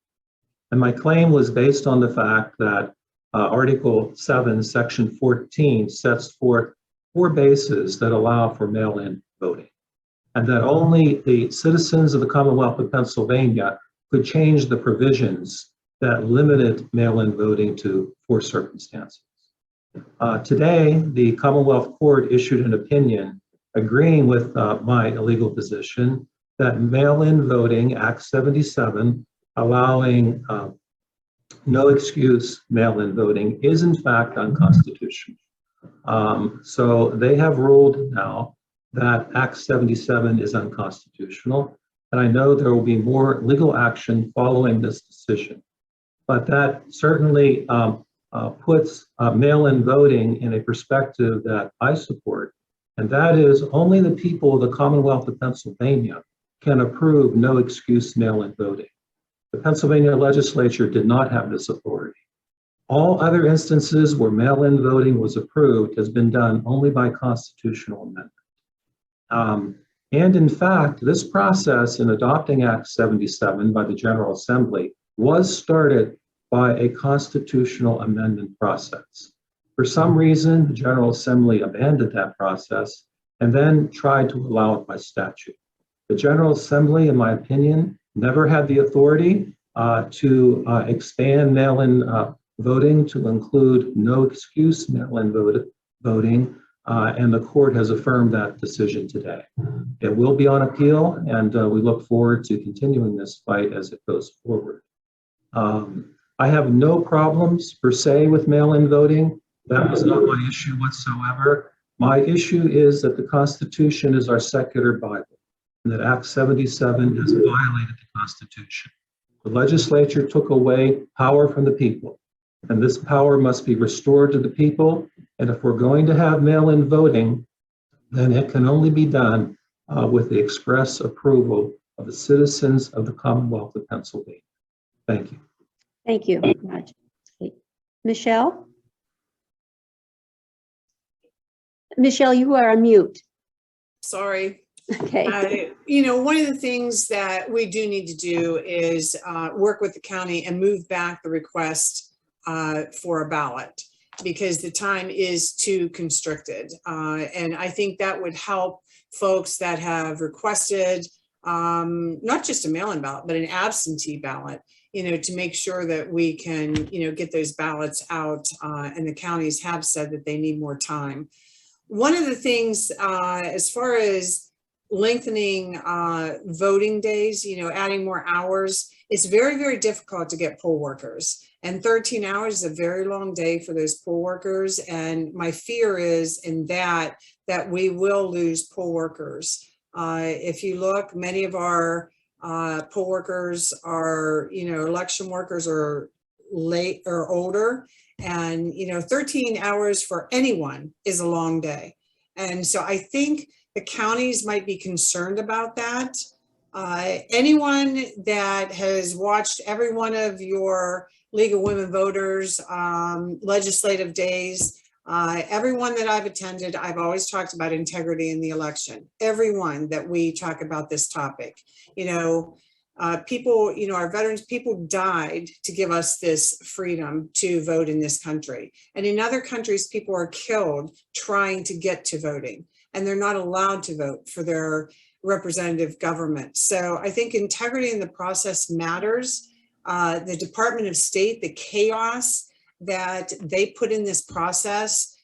And my claim was based on the fact that Article 7, Section 14 sets forth 4 bases that allow for mail-in voting, and that only the citizens of the Commonwealth of Pennsylvania could change the provisions that limited mail-in voting to 4 circumstances. Today, the Commonwealth Court issued an opinion agreeing with my legal position that mail-in voting, Act 77, allowing no excuse mail-in voting, is in fact unconstitutional. So they have ruled now that Act 77 is unconstitutional, and I know there will be more legal action following this decision. But that certainly puts mail-in voting in a perspective that I support, and that is only the people of the Commonwealth of Pennsylvania can approve no excuse mail-in voting. The Pennsylvania legislature did not have this authority. All other instances where mail-in voting was approved has been done only by constitutional amendment. And in fact, this process in adopting Act 77 by the General Assembly was started by a constitutional amendment process. For some reason, the General Assembly abandoned that process and then tried to allow it by statute. The General Assembly, in my opinion, never had the authority to expand mail-in voting to include no excuse mail-in voting, and the court has affirmed that decision today. It will be on appeal, and we look forward to continuing this fight as it goes forward. I have no problems per se with mail-in voting. That was not my issue whatsoever. My issue is that the Constitution is our secular Bible, and that Act 77 has violated the Constitution. The legislature took away power from the people, and this power must be restored to the people. And if we're going to have mail-in voting, then it can only be done with the express approval of the citizens of the Commonwealth of Pennsylvania. Thank you. Thank you, Raj. Okay. Michelle? Michelle, you are on mute. Sorry. Okay. One of the things that we do need to do is work with the county and move back the request for a ballot, because the time is too constricted. And I think that would help folks that have requested not just a mail-in ballot, but an absentee ballot, to make sure that we can, get those ballots out. And the counties have said that they need more time. One of the things, as far as lengthening voting days, adding more hours, it's very, very difficult to get poll workers. And 13 hours is a very long day for those poll workers. And my fear is in that we will lose poll workers. If you look, many of our poll workers are, election workers are late or older. And, 13 hours for anyone is a long day. And so I think the counties might be concerned about that. Anyone that has watched every one of your League of Women Voters legislative days, everyone that I've attended, I've always talked about integrity in the election. Everyone that we talk about this topic, people, our veterans, people died to give us this freedom to vote in this country. And in other countries, people are killed trying to get to voting, and they're not allowed to vote for their representative government. So I think integrity in the process matters. The Department of State, the chaos that they put in this process,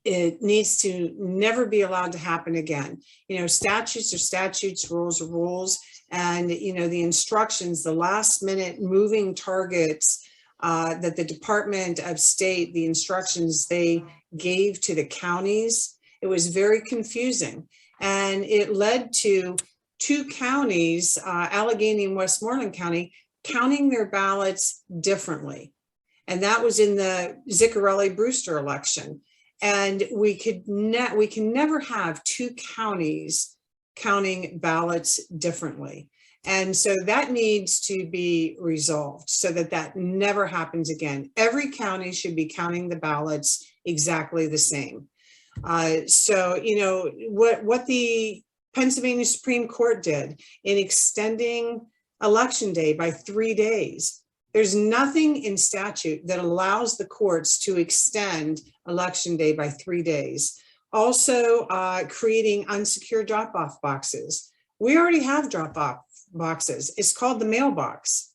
it needs to never be allowed to happen again. Statutes are statutes, rules are rules. And, the instructions, the last minute moving targets that the Department of State, the instructions they gave to the counties, it was very confusing. And it led to two counties, Allegheny and Westmoreland County, counting their ballots differently. And that was in the Ziccarelli-Brewster election. And we can never have two counties counting ballots differently. And so that needs to be resolved so that never happens again. Every county should be counting the ballots exactly the same. So, what the Pennsylvania Supreme Court did in extending election day by 3 days, there's nothing in statute that allows the courts to extend election day by 3 days. Also, creating unsecured drop-off boxes. We already have drop-off boxes. It's called the mailbox.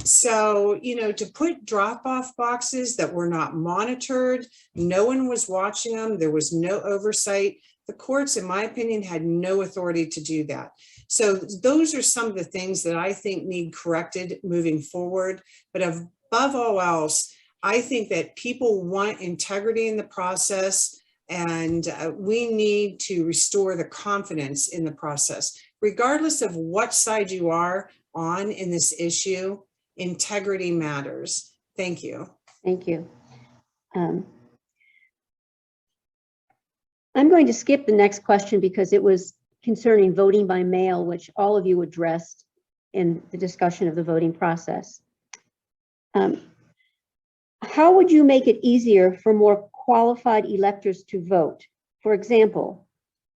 So, to put drop-off boxes that were not monitored, no one was watching them, there was no oversight. The courts, in my opinion, had no authority to do that. So those are some of the things that I think need corrected moving forward. But above all else, I think that people want integrity in the process, and we need to restore the confidence in the process. Regardless of what side you are on in this issue, integrity matters. Thank you. Thank you. I'm going to skip the next question because it was concerning voting by mail, which all of you addressed in the discussion of the voting process. How would you make it easier for more qualified electors to vote? For example,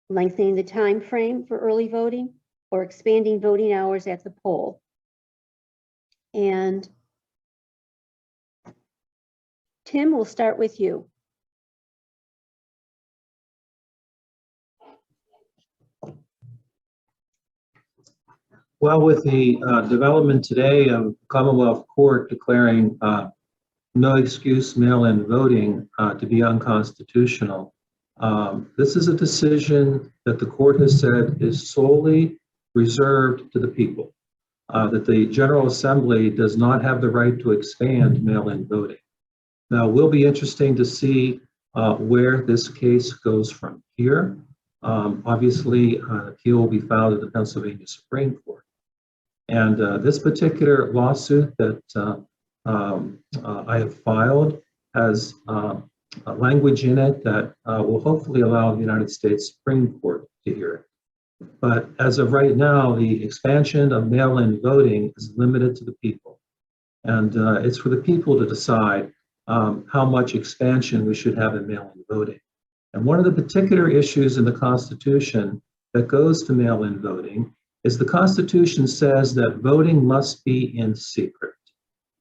lengthening the time frame for early voting or expanding voting hours at the poll? And Tim, we'll start with you. Well, with the development today of Commonwealth Court declaring no excuse mail-in voting to be unconstitutional. This is a decision that the court has said is solely reserved to the people, that the General Assembly does not have the right to expand mail-in voting. Now, it will be interesting to see where this case goes from here. Obviously, an appeal will be filed at the Pennsylvania Supreme Court. And this particular lawsuit that I have filed has a language in it that will hopefully allow the United States Supreme Court to hear it. But as of right now, the expansion of mail-in voting is limited to the people. And it's for the people to decide how much expansion we should have in mail-in voting. And one of the particular issues in the Constitution that goes to mail-in voting is the Constitution says that voting must be in secret.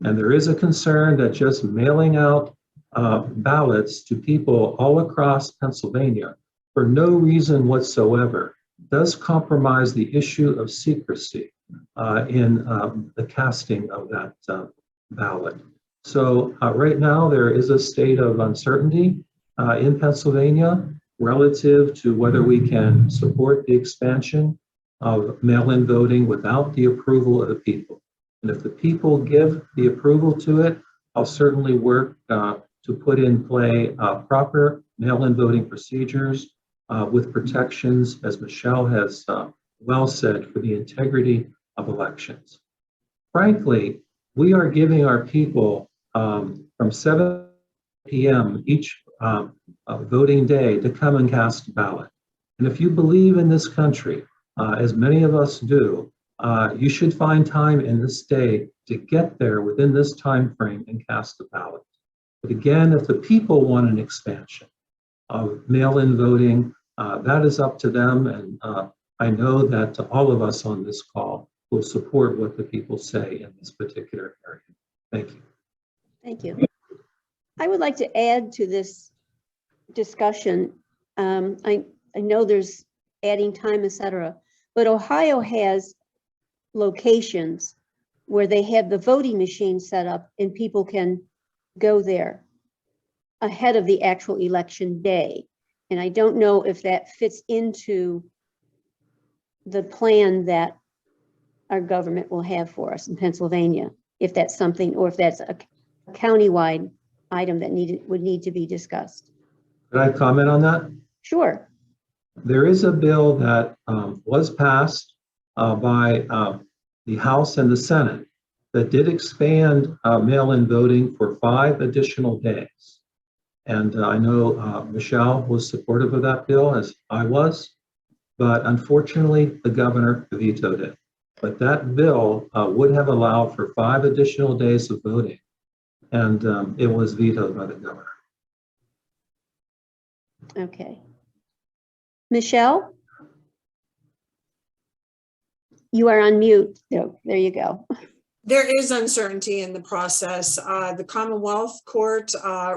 And there is a concern that just mailing out ballots to people all across Pennsylvania for no reason whatsoever does compromise the issue of secrecy in the casting of that ballot. So right now there is a state of uncertainty in Pennsylvania relative to whether we can support the expansion of mail-in voting without the approval of the people. And if the people give the approval to it, I'll certainly work to put in play proper mail-in voting procedures with protections, as Michelle has well said, for the integrity of elections. Frankly, we are giving our people from 7 p.m. each voting day to come and cast a ballot. And if you believe in this country, as many of us do, you should find time in this day to get there within this time frame and cast a ballot. But again, if the people want an expansion of mail-in voting, that is up to them. And I know that all of us on this call will support what the people say in this particular area. Thank you. Thank you. I would like to add to this discussion. I know there's adding time, etc., but Ohio has locations where they have the voting machine set up and people can go there ahead of the actual election day. And I don't know if that fits into the plan that our government will have for us in Pennsylvania, if that's something, or if that's a countywide item that would need to be discussed. Could I comment on that? Sure. There is a bill that was passed by the House and the Senate that did expand mail-in voting for 5 additional days. And I know Michelle was supportive of that bill, as I was, but unfortunately, the governor vetoed it. But that bill would have allowed for 5 additional days of voting, and it was vetoed by the governor. Okay. Michelle? You are on mute. There you go. There is uncertainty in the process. The Commonwealth Court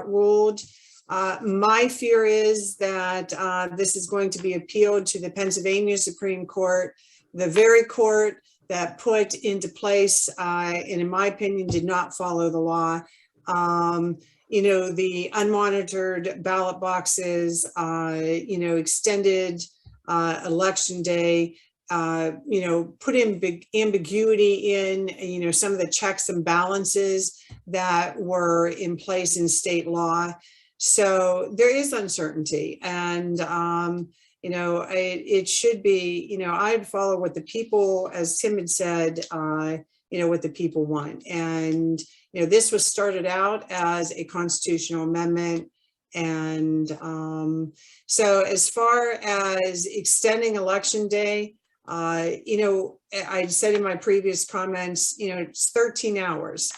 ruled. My fear is that this is going to be appealed to the Pennsylvania Supreme Court, the very court that put into place, and in my opinion, did not follow the law. You know, the unmonitored ballot boxes, you know, extended election day, you know, put in big ambiguity in, you know, some of the checks and balances that were in place in state law. So there is uncertainty, and you know, it should be, you know, I'd follow what the people, as Tim had said, you know, what the people want. And, you know, this was started out as a constitutional amendment. And so as far as extending election day, you know, I said in my previous comments, you know, it's 13 hours.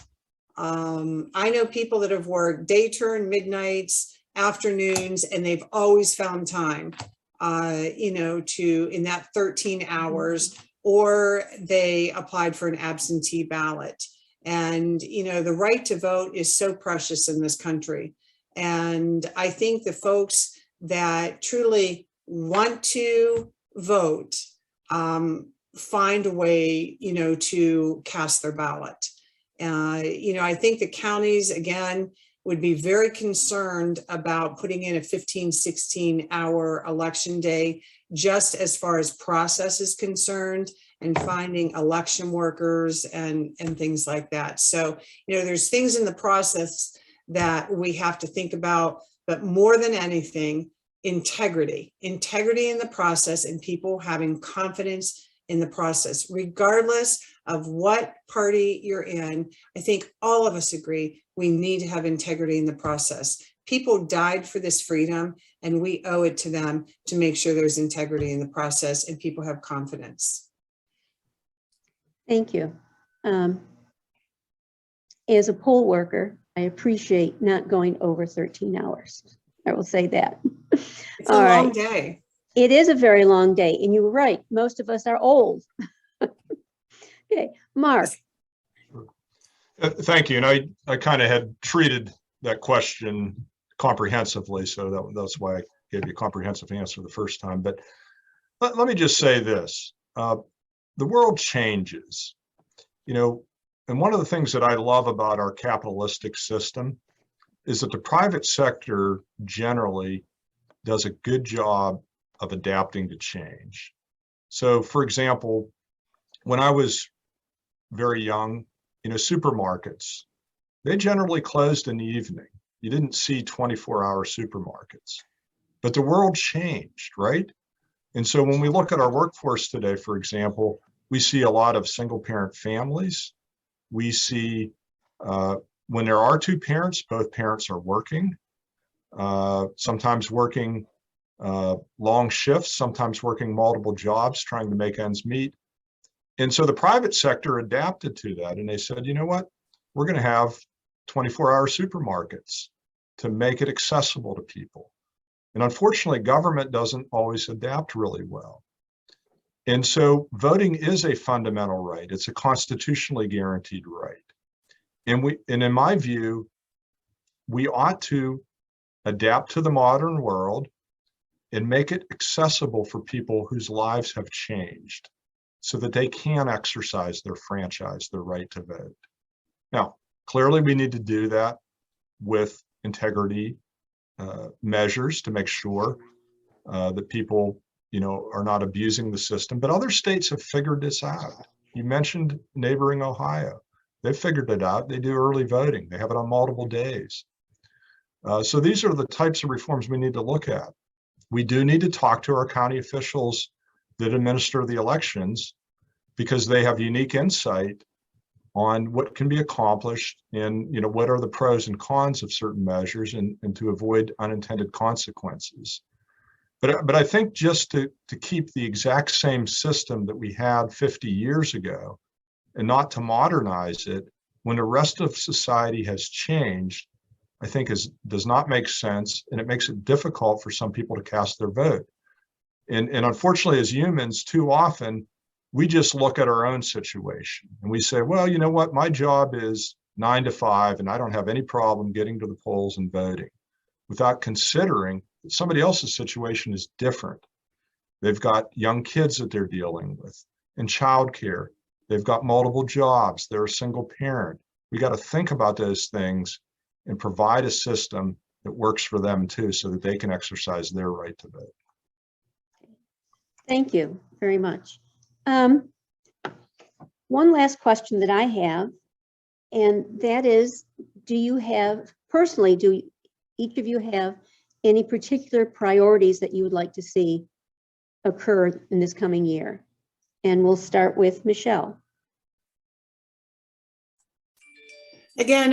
I know people that have worked day turn, midnights, afternoons, and they've always found time, you know, in that 13 hours, or they applied for an absentee ballot. And, you know, the right to vote is so precious in this country. And I think the folks that truly want to vote find a way, you know, to cast their ballot. I think the counties, again, would be very concerned about putting in a 15, 16-hour election day, just as far as process is concerned, and finding election workers and things like that. So, there's things in the process that we have to think about, but more than anything, integrity in the process, and people having confidence in the process, regardless of what party you're in. I think all of us agree we need to have integrity in the process. People died for this freedom, and we owe it to them to make sure there's integrity in the process and people have confidence. Thank you. As a poll worker, I appreciate not going over 13 hours. I will say that. It's a long day. It is a very long day, and you were right. Most of us are old. Okay, Mark. Thank you. And I kind of had treated that question comprehensively, so that's why I gave you a comprehensive answer the first time. But let me just say this. The world changes, and one of the things that I love about our capitalistic system is that the private sector generally does a good job of adapting to change. So, for example, when I was very young, supermarkets, they generally closed in the evening. You didn't see 24-hour supermarkets, but the world changed, right? And so when we look at our workforce today, for example, we see a lot of single parent families. We see when there are two parents, both parents are working, sometimes working long shifts, sometimes working multiple jobs, trying to make ends meet. And so the private sector adapted to that, and they said, you know what, we're going to have 24-hour supermarkets to make it accessible to people. And unfortunately, government doesn't always adapt really well. And so voting is a fundamental right. It's a constitutionally guaranteed right. And in my view, we ought to adapt to the modern world and make it accessible for people whose lives have changed so that they can exercise their franchise, their right to vote. Now, clearly we need to do that with integrity measures to make sure that people, are not abusing the system. But other states have figured this out. You mentioned neighboring Ohio. They've figured it out. They do early voting. They have it on multiple days. So these are the types of reforms we need to look at. We do need to talk to our county officials that administer the elections, because they have unique insight on what can be accomplished and what are the pros and cons of certain measures, and to avoid unintended consequences. But I think just to keep the exact same system that we had 50 years ago and not to modernize it when the rest of society has changed, I think does not make sense, and it makes it difficult for some people to cast their vote. And unfortunately, as humans, too often, we just look at our own situation and we say, well, you know what, my job is 9 to 5 and I don't have any problem getting to the polls and voting, without considering that somebody else's situation is different. They've got young kids that they're dealing with and childcare. They've got multiple jobs. They're a single parent. We got to think about those things and provide a system that works for them too, so that they can exercise their right to vote. Thank you very much. One last question that I have, and that is, do each of you have any particular priorities that you would like to see occur in this coming year? And we'll start with Michelle. Again,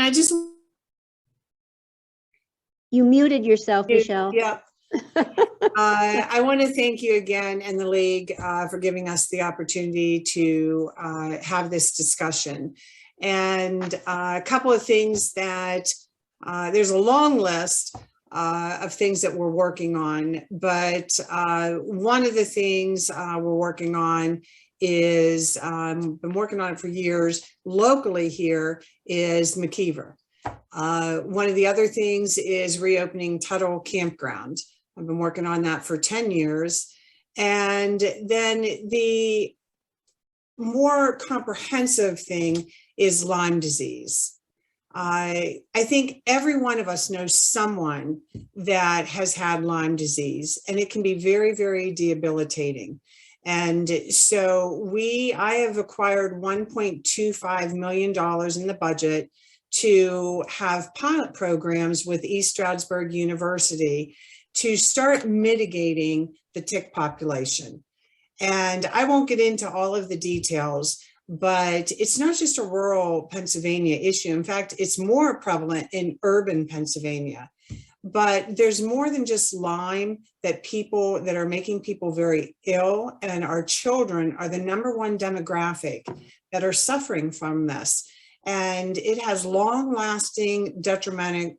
You muted yourself, Michelle. Yeah. I want to thank you again and the League for giving us the opportunity to have this discussion. And a couple of things that there's a long list of things that we're working on, but one of the things we're working on is, been working on it for years locally here, is McKeever. One of the other things is reopening Tuttle Campground. I've been working on that for 10 years. And then the more comprehensive thing is Lyme disease. I think every one of us knows someone that has had Lyme disease, and it can be very, very debilitating. And so I have acquired $1.25 million in the budget to have pilot programs with East Stroudsburg University to start mitigating the tick population. And I won't get into all of the details, but it's not just a rural Pennsylvania issue. In fact, it's more prevalent in urban Pennsylvania. But there's more than just Lyme that are making people very ill, and our children are the #1 demographic that are suffering from this. And it has long-lasting detrimental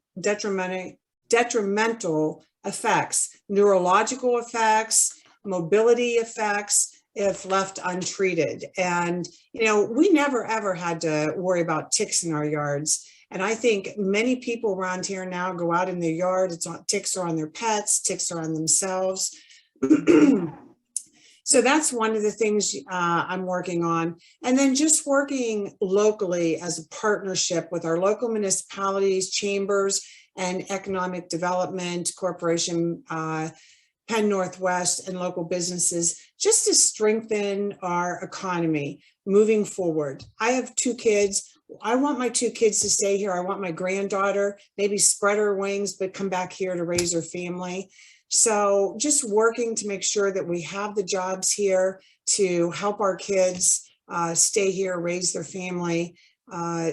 effects, neurological effects, mobility effects, if left untreated. And, we never, ever had to worry about ticks in our yards. And I think many people around here now go out in their yard, ticks are on their pets, ticks are on themselves. So that's one of the things I'm working on. And then just working locally as a partnership with our local municipalities, chambers, and economic development corporation, Penn Northwest, and local businesses, just to strengthen our economy moving forward. I have 2 kids. I want my 2 kids to stay here. I want my granddaughter maybe spread her wings, but come back here to raise her family. So just working to make sure that we have the jobs here to help our kids stay here, raise their family.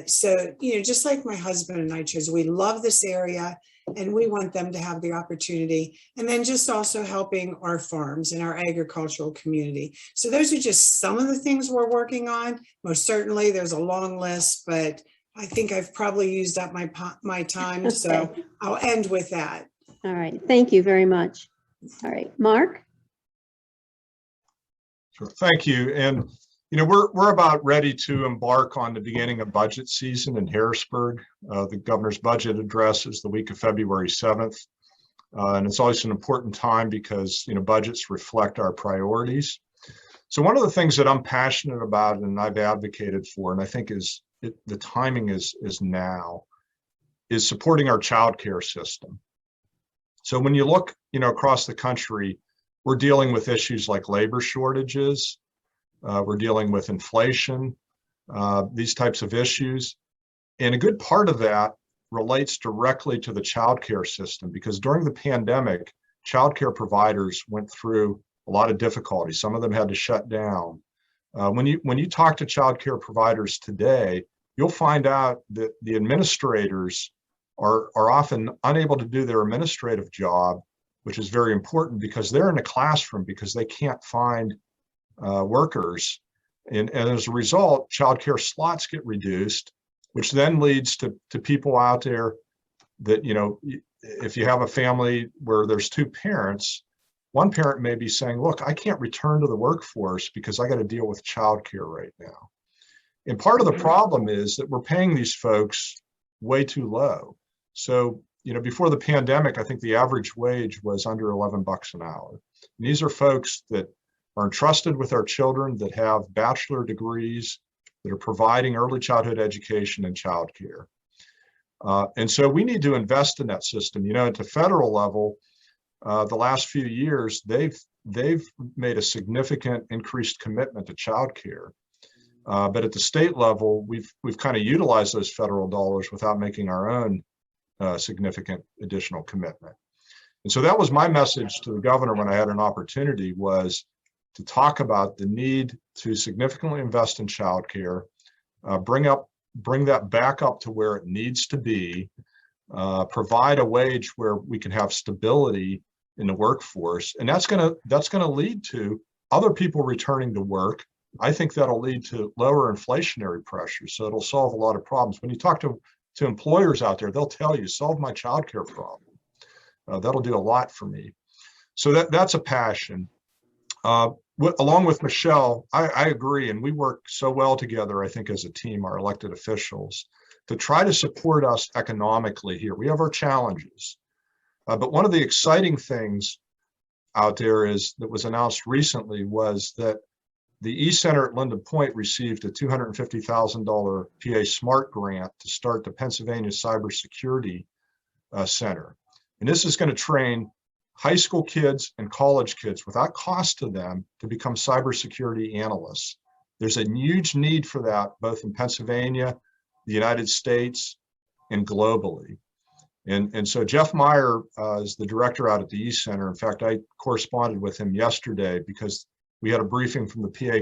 So, just like my husband and I chose, we love this area and we want them to have the opportunity. And then just also helping our farms and our agricultural community. So those are just some of the things we're working on. Most certainly there's a long list, but I think I've probably used up my time. Okay. So I'll end with that. All right. Thank you very much. All right, Mark. Sure. Thank you. And we're about ready to embark on the beginning of budget season in Harrisburg. The governor's budget address is the week of February 7th. And it's always an important time because, budgets reflect our priorities. So one of the things that I'm passionate about and I've advocated for, and I think the timing is now, is supporting our childcare system. So when you look, across the country, we're dealing with issues like labor shortages. We're dealing with inflation, these types of issues. And a good part of that relates directly to the childcare system, because during the pandemic, childcare providers went through a lot of difficulties. Some of them had to shut down. When you talk to childcare providers today, you'll find out that the administrators are often unable to do their administrative job, which is very important because they're in a classroom because they can't find workers. And as a result, childcare slots get reduced, which then leads to people out there that, if you have a family where there's 2 parents, one parent may be saying, look, I can't return to the workforce because I got to deal with childcare right now. And part of the problem is that we're paying these folks way too low. So, before the pandemic, I think the average wage was under $11 an hour. And these are folks that are entrusted with our children, that have bachelor degrees, that are providing early childhood education and childcare. And so we need to invest in that system. At the federal level, the last few years, they've made a significant increased commitment to childcare. But at the state level, we've kind of utilized those federal dollars without making our own significant additional commitment. And so that was my message to the governor when I had an opportunity, was to talk about the need to significantly invest in childcare, bring that back up to where it needs to be, provide a wage where we can have stability in the workforce, and that's going to lead to other people returning to work. I think that'll lead to lower inflationary pressures, so it'll solve a lot of problems. When you talk to employers out there, they'll tell you, solve my childcare problem. That'll do a lot for me. So that's a passion. Along with Michelle, I agree, and we work so well together, I think, as a team, our elected officials, to try to support us economically here. We have our challenges, but one of the exciting things out there that was announced recently was that The East Center at Linden Point received a $250,000 PA SMART grant to start the Pennsylvania Cybersecurity Center. And this is going to train high school kids and college kids without cost to them to become cybersecurity analysts. There's a huge need for that, both in Pennsylvania, the United States, and globally. And so Jeff Meyer is the director out at the East Center. In fact, I corresponded with him yesterday because we had a briefing from the PA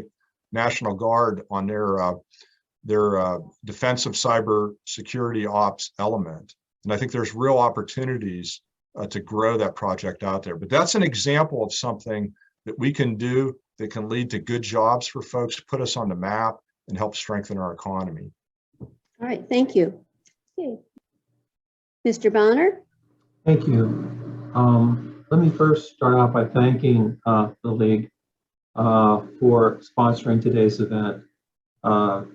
National Guard on their defensive cyber security ops element. And I think there's real opportunities to grow that project out there. But that's an example of something that we can do that can lead to good jobs for folks, put us on the map, and help strengthen our economy. All right, thank you. Okay. Mr. Bonner? Thank you. Let me first start out by thanking the League for sponsoring today's event.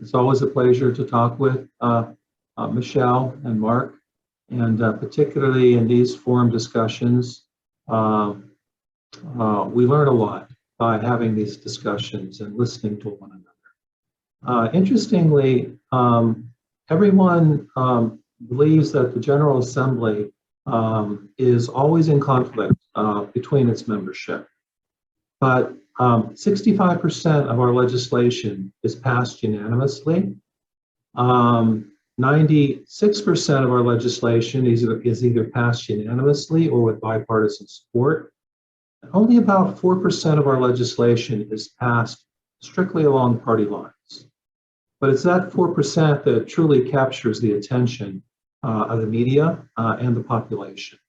It's always a pleasure to talk with Michelle and Mark, and particularly in these forum discussions, we learn a lot by having these discussions and listening to one another. Interestingly, everyone believes that the General Assembly is always in conflict between its membership. But 65% of our legislation is passed unanimously. 96% of our legislation is either passed unanimously or with bipartisan support. And only about 4% of our legislation is passed strictly along party lines. But it's that 4% that truly captures the attention of the media and the population.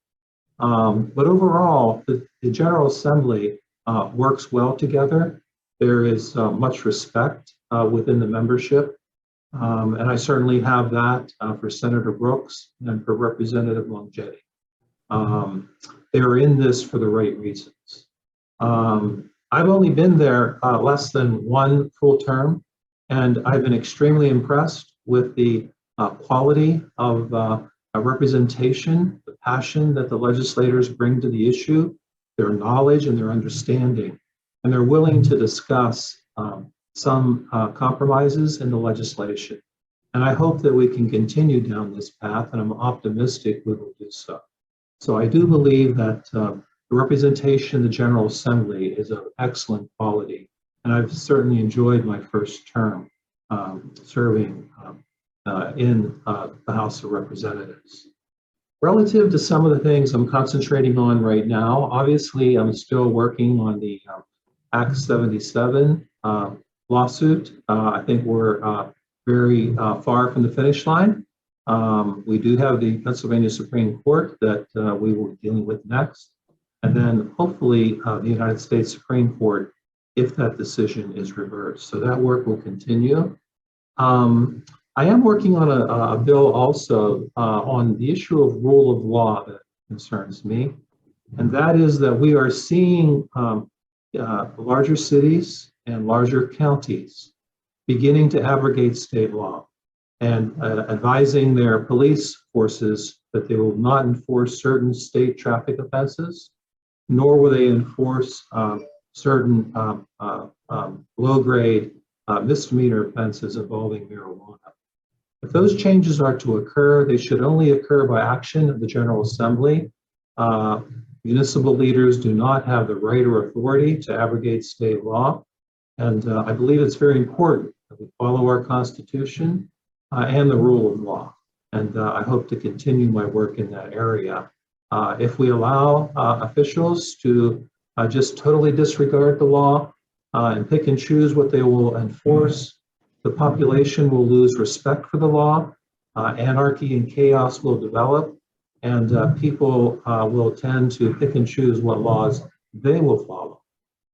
But overall, the General Assembly works well together. There is much respect within the membership. And I certainly have that for Senator Brooks and for Representative Longjetti. They are in this for the right reasons. I've only been there less than one full term, and I've been extremely impressed with the quality of representation, the passion that the legislators bring to the issue, their knowledge and their understanding, and they're willing to discuss some compromises in the legislation. And I hope that we can continue down this path, and I'm optimistic we will do so. So I do believe that the representation in the General Assembly is of excellent quality, and I've certainly enjoyed my first term serving in the House of Representatives. Relative to some of the things I'm concentrating on right now, obviously I'm still working on the Act 77 lawsuit. I think we're very far from the finish line. We do have the Pennsylvania Supreme Court that we will be dealing with next, and then hopefully the United States Supreme Court if that decision is reversed. So that work will continue. I am working on a bill also on the issue of rule of law that concerns me, and that is that we are seeing larger cities and larger counties beginning to abrogate state law and advising their police forces that they will not enforce certain state traffic offenses, nor will they enforce certain low-grade misdemeanor offenses involving marijuana. If those changes are to occur, they should only occur by action of the General Assembly. Municipal leaders do not have the right or authority to abrogate state law. And I believe it's very important that we follow our Constitution and the rule of law. And I hope to continue my work in that area. If we allow officials to just totally disregard the law and pick and choose what they will enforce, the population will lose respect for the law, anarchy and chaos will develop, and people will tend to pick and choose what laws they will follow.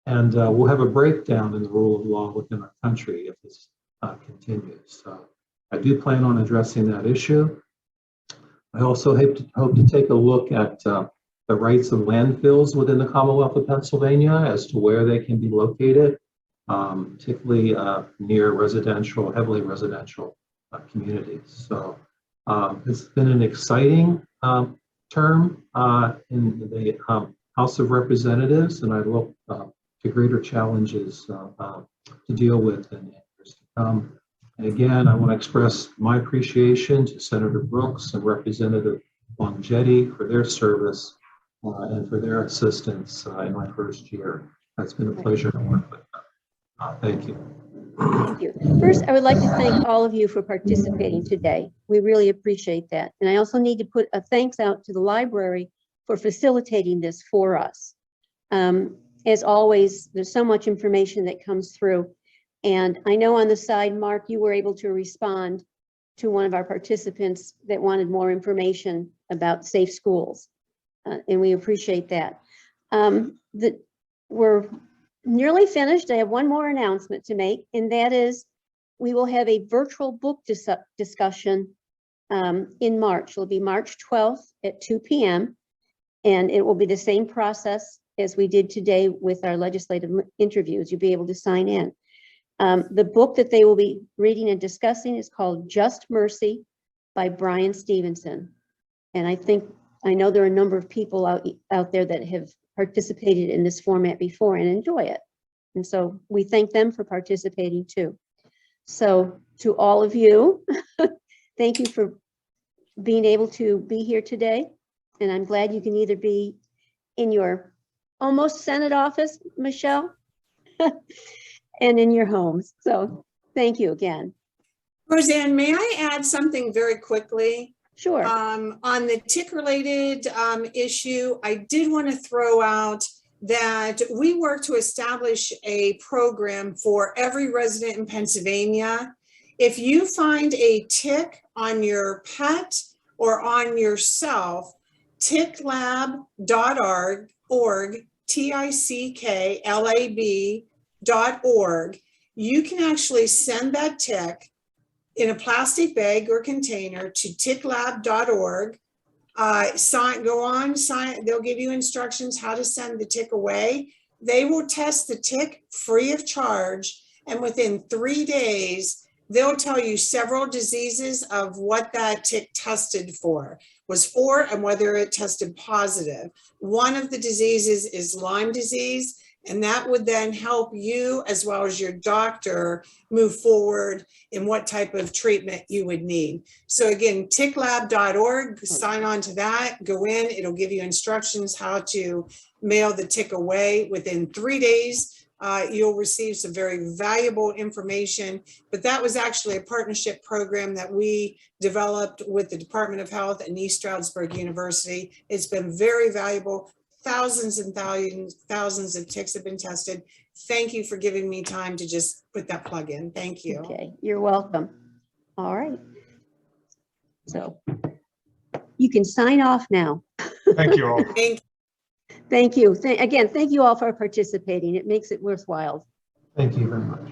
And we'll have a breakdown in the rule of law within our country if this continues. So I do plan on addressing that issue. I also hope to take a look at the rights of landfills within the Commonwealth of Pennsylvania as to where they can be located, particularly near residential, heavily residential communities. So it's been an exciting term in the House of Representatives, and I look to greater challenges to deal with in the years to come. And again, I want to express my appreciation to Senator Brooks and Representative Longjetti for their service and for their assistance in my first year. It's been a pleasure to work with them. Thank you. Thank you. First, I would like to thank all of you for participating today. We really appreciate that. And I also need to put a thanks out to the library for facilitating this for us. As always, there's so much information that comes through. And I know on the side, Mark, you were able to respond to one of our participants that wanted more information about safe schools. And we appreciate that. We're nearly finished. I have one more announcement to make, and that is we will have a virtual book discussion in March. It'll be March 12th at 2 p.m. And it will be the same process as we did today with our legislative interviews. You'll be able to sign in. The book that they will be reading and discussing is called Just Mercy by Brian Stevenson. And I know there are a number of people out there that have participated in this format before and enjoy it. And so we thank them for participating too. So to all of you, thank you for being able to be here today. And I'm glad you can either be in your almost Senate office, Michelle, and in your homes. So thank you again. Roseanne, may I add something very quickly? Sure. On the tick-related issue, I did want to throw out that we work to establish a program for every resident in Pennsylvania. If you find a tick on your pet or on yourself, ticklab.org, TICKLAB.org, you can actually send that tick in a plastic bag or container to ticklab.org. They'll give you instructions how to send the tick away. They will test the tick free of charge. And within 3 days, they'll tell you several diseases of what that tick tested was for and whether it tested positive. One of the diseases is Lyme disease. And that would then help you as well as your doctor move forward in what type of treatment you would need. So again, ticklab.org, sign on to that, go in, it'll give you instructions how to mail the tick away. Within 3 days, you'll receive some very valuable information. But that was actually a partnership program that we developed with the Department of Health and East Stroudsburg University. It's been very valuable. Thousands and thousands of ticks have been tested. Thank you for giving me time to just put that plug in. Thank you. Okay, you're welcome. All right. So you can sign off now. Thank you all. Thank you. Again, thank you all for participating. It makes it worthwhile. Thank you very much.